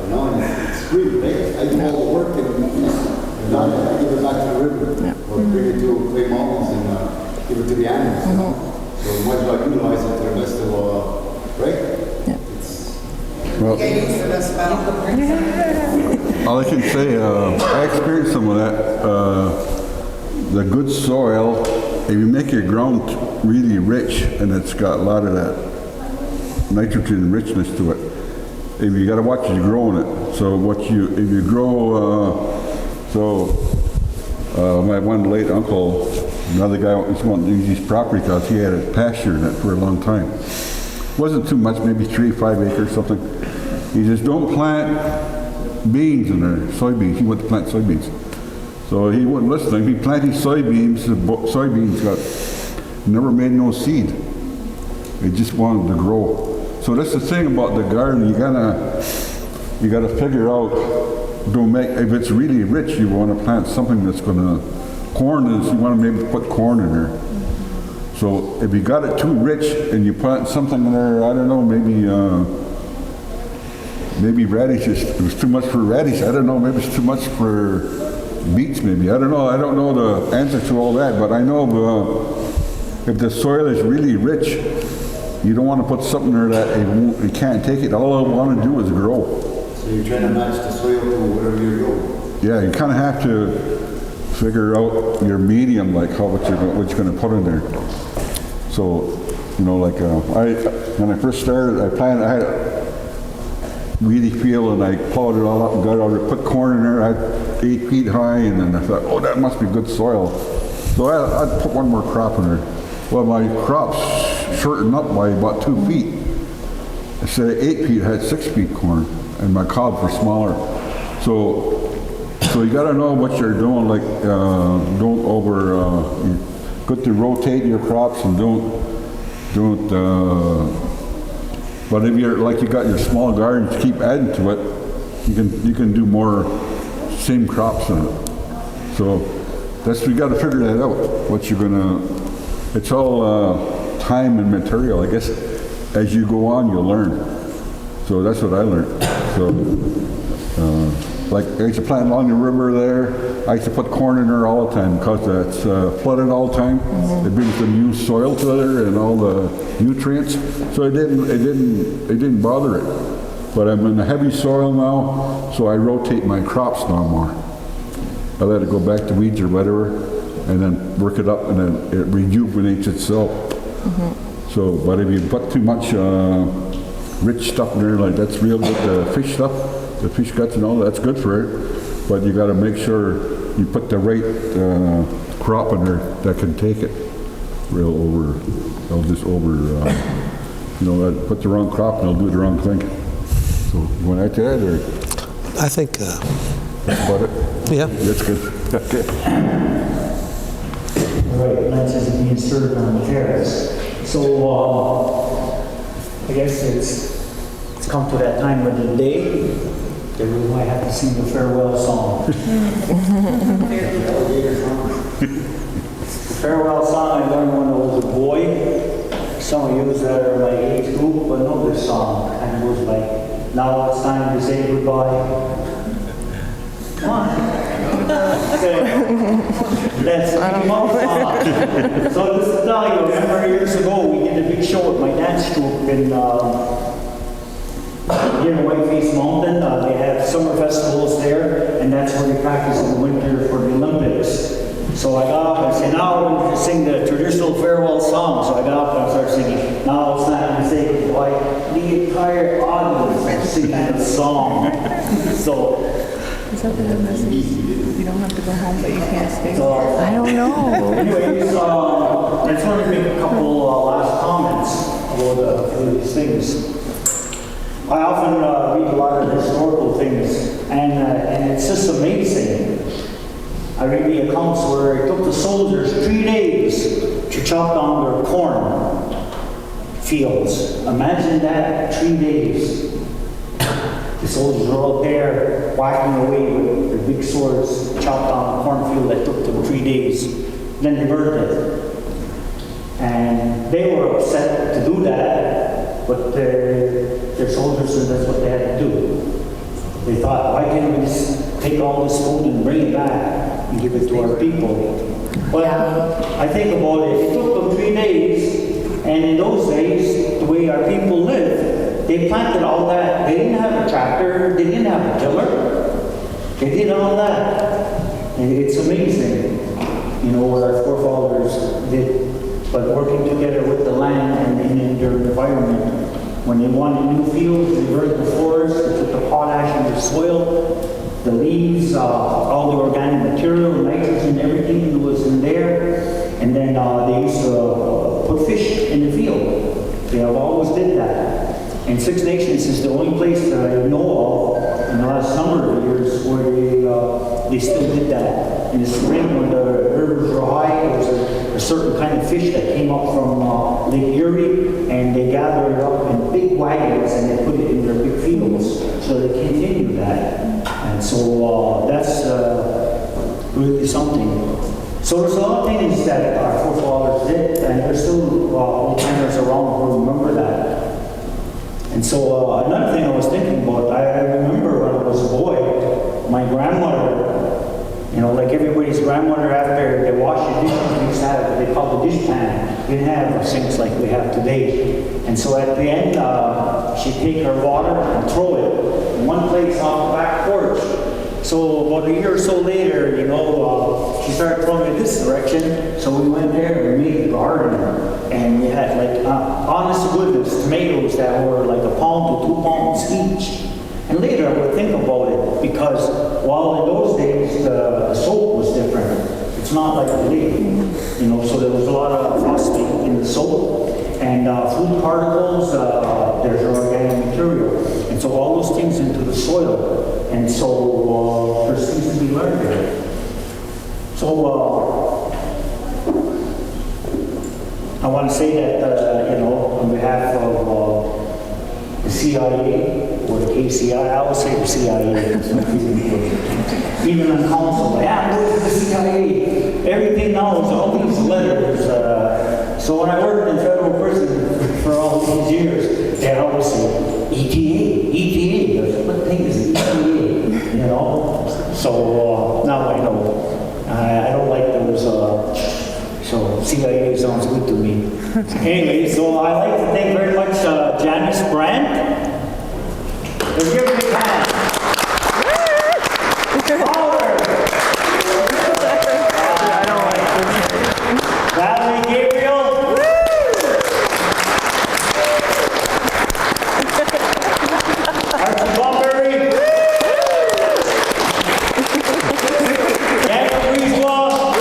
you know, and it's free, right? I do all the work and not give it back to the river, or bring it to Clay Mountains and give it to the animals, you know? So we might as well utilize it to the best of, right? Yeah. Well, Get used to the smell. all I can say, I experienced some of that. The good soil, if you make your ground really rich and it's got a lot of that nitrogen richness to it, if you got to watch as you're growing it. So if you grow, my one late uncle, another guy, he's wanting to use his property because he had a pasture in it for a long time. Wasn't too much, maybe 3-5 acres, something. He says, don't plant beans in there, soybeans. He wanted to plant soybeans. So he wasn't listening. He planted soybeans. The soybeans never made no seed. They just wanted to grow. So that's the thing about the garden. You gotta figure out. If it's really rich, you want to plant something that's gonna corn is. You want to maybe put corn in there. So if you got it too rich and you plant something in there, I don't know, maybe radishes. It was too much for radish. I don't know. Maybe it's too much for beets. Maybe I don't know. I don't know the answer to all that. But I know if the soil is really rich, you don't want to put something there that it can't take it. All I want to do is grow. So you're trying to match the soil to whatever you're growing. Yeah, you kind of have to figure out your medium, like what you're going to put in there. So, you know, like when I first started, I had a weedy field and I plowed it all up and got it out, put corn in there. I had 8 feet high, and then I thought, oh, that must be good soil. So I'd put one more crop in there. Well, my crops shortened up by about 2 feet. Instead of 8 feet, I had 6 feet corn, and my cobs were smaller. So you got to know what you're doing. Like, don't good to rotate your crops, and don't. But if you're like you got your small garden, to keep adding to it, you can do more same crops in it. So you got to figure that out. What you're gonna it's all time and material. I guess as you go on, you'll learn. So that's what I learned. So, like I used to plant along the river there. I used to put corn in there all the time because that's flooded all the time. It brings the new soil to there and all the nutrients. So it didn't bother it. But I'm in the heavy soil now, so I rotate my crops now more. I let it go back to weeds or whatever, and then work it up, and then it rejuvenates itself. So, but if you put too much rich stuff in there, like that's real good, the fish stuff, the fish guts and all, that's good for it. But you got to make sure you put the right crop in there that can take it. They'll just put the wrong crop and they'll do the wrong thing. So when I tell you that, I think, that's about it. yeah. That's good. Okay. Right, lunch is being served on the terrace. So, I guess it's come to that time of the day that we might have to sing the farewell song. The farewell song I learned when I was a boy. Some of you that are my age group will know this song. And it goes like, now it's time to say goodbye. Come on. Let's keep on. So this is now, you remember years ago we did a big show with my dance troupe in here in Whiteface Mountain. They have summer festivals there, and that's where they practice in the winter for the Olympics. So I got up and said, now we're going to sing the traditional farewell song. So I got up and I started singing, now it's time to say goodbye. The entire audience was singing the song. So Is that the message? You don't have to go home, but you can't stay. I don't know. anyways, I just wanted to make a couple last comments about a few of these things. I often read a lot of historical things, and it's just amazing. I read the accounts where it took the soldiers 3 days to chop down their corn fields. Imagine that, 3 days. The soldiers were out there whacking away with their big swords, chopped down a cornfield that took them 3 days. Then they burned it. And they were upset to do that, but their soldiers said that's what they had to do. They thought, why can't we just take all this food and bring it back and give it to our people? But I think about it, it took them 3 days, and in those days, the way our people lived, they planted all that. They didn't have a tractor, they didn't have a tiller. They did all that. And it's amazing, you know, what our forefathers did. But working together with the land and in their environment. When they wanted new fields, they burned the forest, they took the potash in the soil, the leaves, all the organic material, nitrogen, everything that was in there. And then they used to put fish in the field. They have always did that. And Six Nations is the only place that I know of in the last number of years where they still did that. In the spring when the rivers were high, there was a certain kind of fish that came up from Lake Erie, and they gathered it up in big wagons and they put it in their big fields. So they continued that. And so that's really something. So there's a lot of things that our forefathers did, and there's still old-timers around who remember that. And so another thing I was thinking about, I remember when I was a boy, my grandmother, you know, like everybody's grandmother, after they wash the dishes, they used to have what they call the dish pan. We didn't have sinks like we have today. And so at the end, she'd take her water and throw it in one place off the back porch. So about a year or so later, you know, she started throwing it this direction. So we went there and we made a garden. And we had like, honest to goodness, tomatoes that were like £1 to 2 pounds each. And later I would think about it, because while in those days the soap was different, it's not like today, you know, so there was a lot of phosphate in the soap, and food particles, there's organic material, and so all those things into the soil, and so there's things to be learned there. So I want to say that, you know, on behalf of the CIA, or the KCI, I always say the CIA, even on council, yeah, go to the CIA. Everything now is all these letters, So when I worked in federal prison for all these years, they always say, ETA, ETA. What thing is ETA? You know? So now I know. I don't like those, so CIA sounds good to me. Anyway, so I'd like to thank very much Janis, Brant. Let's give her a big hand. Valerie, Gabriel. McComber. Brisebois.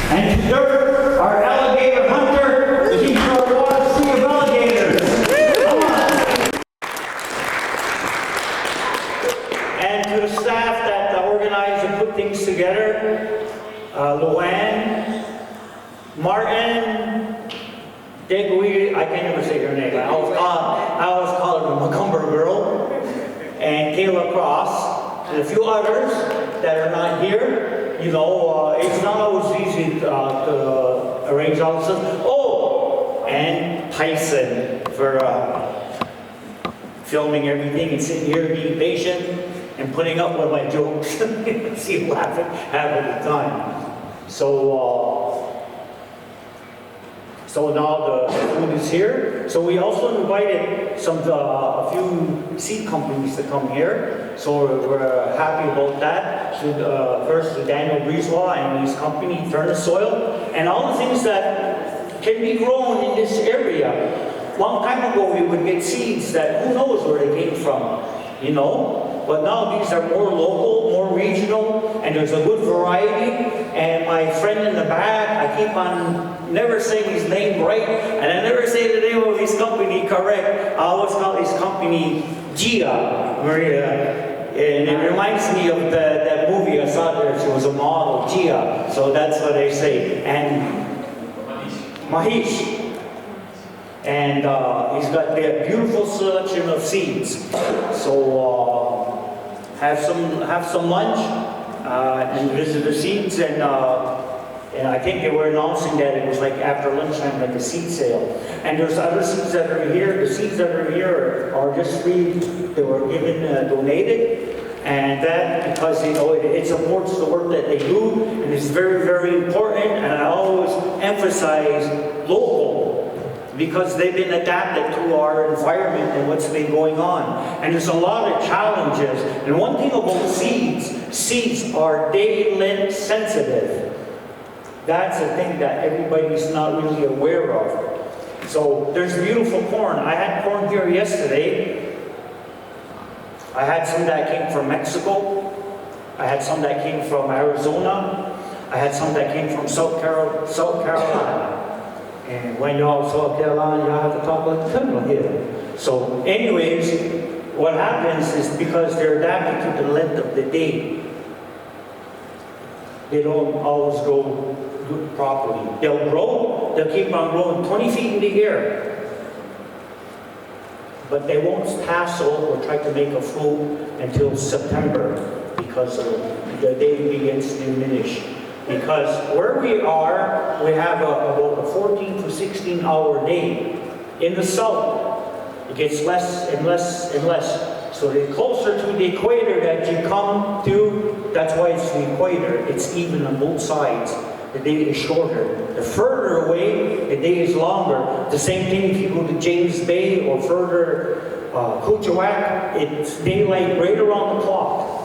And to Dirk, our alligator hunter, the keeper of water sea of alligators. Come on. And to the staff that organized and put things together, Luann, Martin, Degui, I can't even say her name. I always call her the McComber girl, and Kayla Cross, and a few others that are not here. You know, it's not always easy to arrange all this stuff. Oh, and Tyson for filming everything and sitting here being patient and putting up with my jokes. See him laughing half of the time. So now the food is here. So we also invited a few seed companies to come here. So we're happy about that. So first to Daniel Brisebois and his company, Furnace Soil, and all the things that can be grown in this area. Long time ago, we would get seeds that who knows where they came from, you know. But now these are more local, more regional, and there's a good variety. And my friend in the back, I keep on never saying his name right, and I never say the name of his company correct. I always call his company Gia, Maria. And it reminds me of that movie I saw there. She was a model, Gia. So that's what I say. And Mahish. And he's got a beautiful selection of seeds. So have some lunch and visit the seeds. And I think they were announcing that it was like after lunchtime, like a seed sale. And there's other seeds that are here. The seeds that are here are just free. They were given, donated. And that, because you know, it supports the work that they do, and it's very, very important. And I always emphasize local, because they've been adapted to our environment and what's been going on. And there's a lot of challenges. And one thing about seeds are day length sensitive. That's a thing that everybody's not really aware of. So there's beautiful corn. I had corn here yesterday. I had some that came from Mexico. I had some that came from Arizona. I had some that came from South Carolina. And when y'all South Carolina, y'all have to talk like Colonel here. So anyways, what happens is because they're adapted to the length of the day, they don't always grow properly. They'll keep on growing 20 feet in the air. But they won't tassel or try to make a fruit until September because the day begins to diminish. Because where we are, we have about a 14 to 16 hour day. In the south, it gets less and less and less. So the closer to the equator that you come to, that's why it's the equator. It's even on both sides. The day is shorter. The further away, the day is longer. The same thing if you go to James Bay or further Kuchawak, it's daylight right around the clock.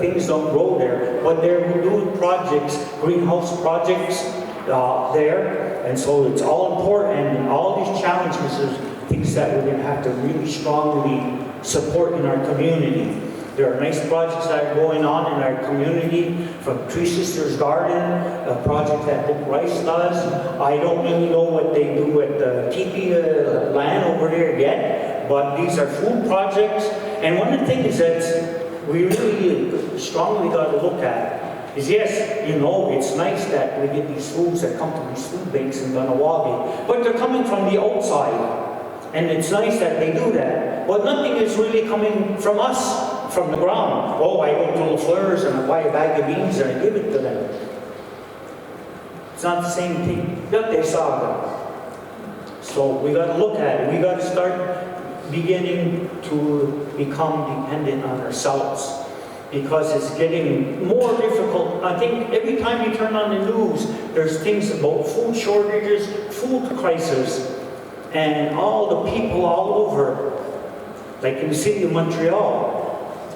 Things don't grow there, but they're doing projects, greenhouse projects there, and so it's all important. And all these challenges are things that we're going to have to really strongly support in our community. There are nice projects that are going on in our community, from Tree Sisters Garden, a project that Dick Rice does. I don't really know what they do with the teepee land over there yet, but these are food projects. And one of the things that we really strongly got to look at is, yes, you know, it's nice that we get these foods that come to these food banks in Ganawagi, but they're coming from the outside. And it's nice that they do that. But nothing is really coming from us, from the ground. Oh, I go to the Fleurs and I buy a bag of beans and I give it to them. It's not the same thing that they saw them. So we got to look at it. We got to start beginning to become dependent on ourselves, because it's getting more difficult. I think every time you turn on the news, there's things about food shortages, food crisis, and all the people all over, like in the city of Montreal.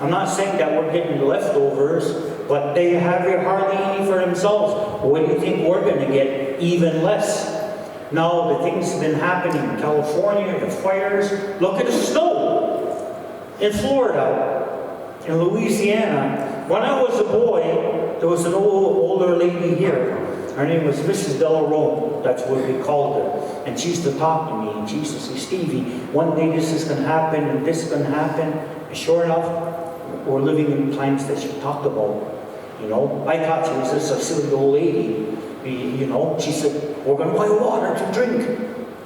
I'm not saying that we're getting leftovers, but they have hardly any for themselves. What do you think we're going to get? Even less. Now, the things have been happening in California, the fires. Look at the snow in Florida, in Louisiana. When I was a boy, there was an older lady here. Her name was Mrs. Delarome. That's what we called her. And she used to talk to me, and she used to say, Stevie, one day this is going to happen, and this is going to happen. And sure enough, we're living in the times that she talked about. You know, I thought she was just a silly old lady. You know, she said, we're going to buy water to drink.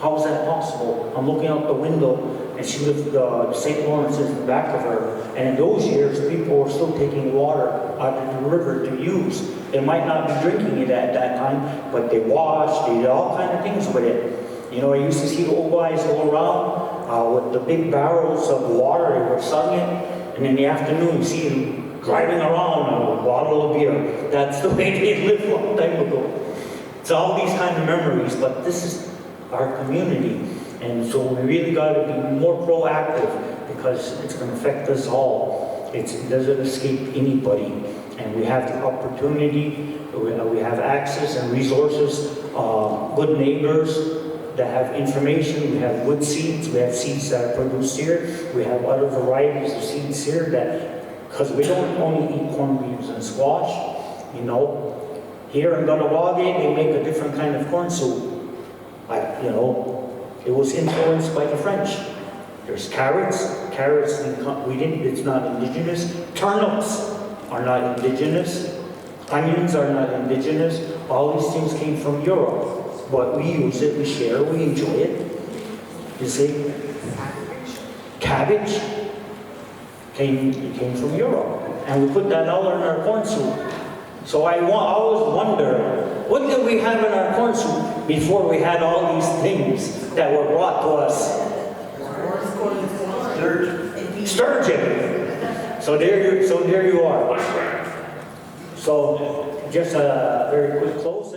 How is that possible? I'm looking out the window, and she lived, St. Lawrence is in the back of her. And in those years, people were still taking water out of the river to use. They might not be drinking it at that time, but they washed, they did all kind of things with it. You know, I used to see the old guys go around with the big barrels of water. They were selling it. And in the afternoon, you see them driving around with a bottle of beer. That's the way they lived a long time ago. It's all these kind of memories, but this is our community. And so we really got to be more proactive, because it's going to affect us all. It doesn't escape anybody. And we have the opportunity, we have access and resources, good neighbors that have information. We have good seeds. We have seeds that are produced here. We have other varieties of seeds here that, because we don't only eat corned beans and squash, you know. Here in Ganawagi, they make a different kind of corn soup. You know, it was influenced by the French. There's carrots. Carrots, it's not indigenous. Turnips are not indigenous. Onions are not indigenous. All these things came from Europe. But we use it, we share, we enjoy it. You see? Cabbage came from Europe. And we put that all in our corn soup. So I always wonder, what did we have in our corn soup before we had all these things that were brought to us? Sturgeon. So there you are. So just a very quick close.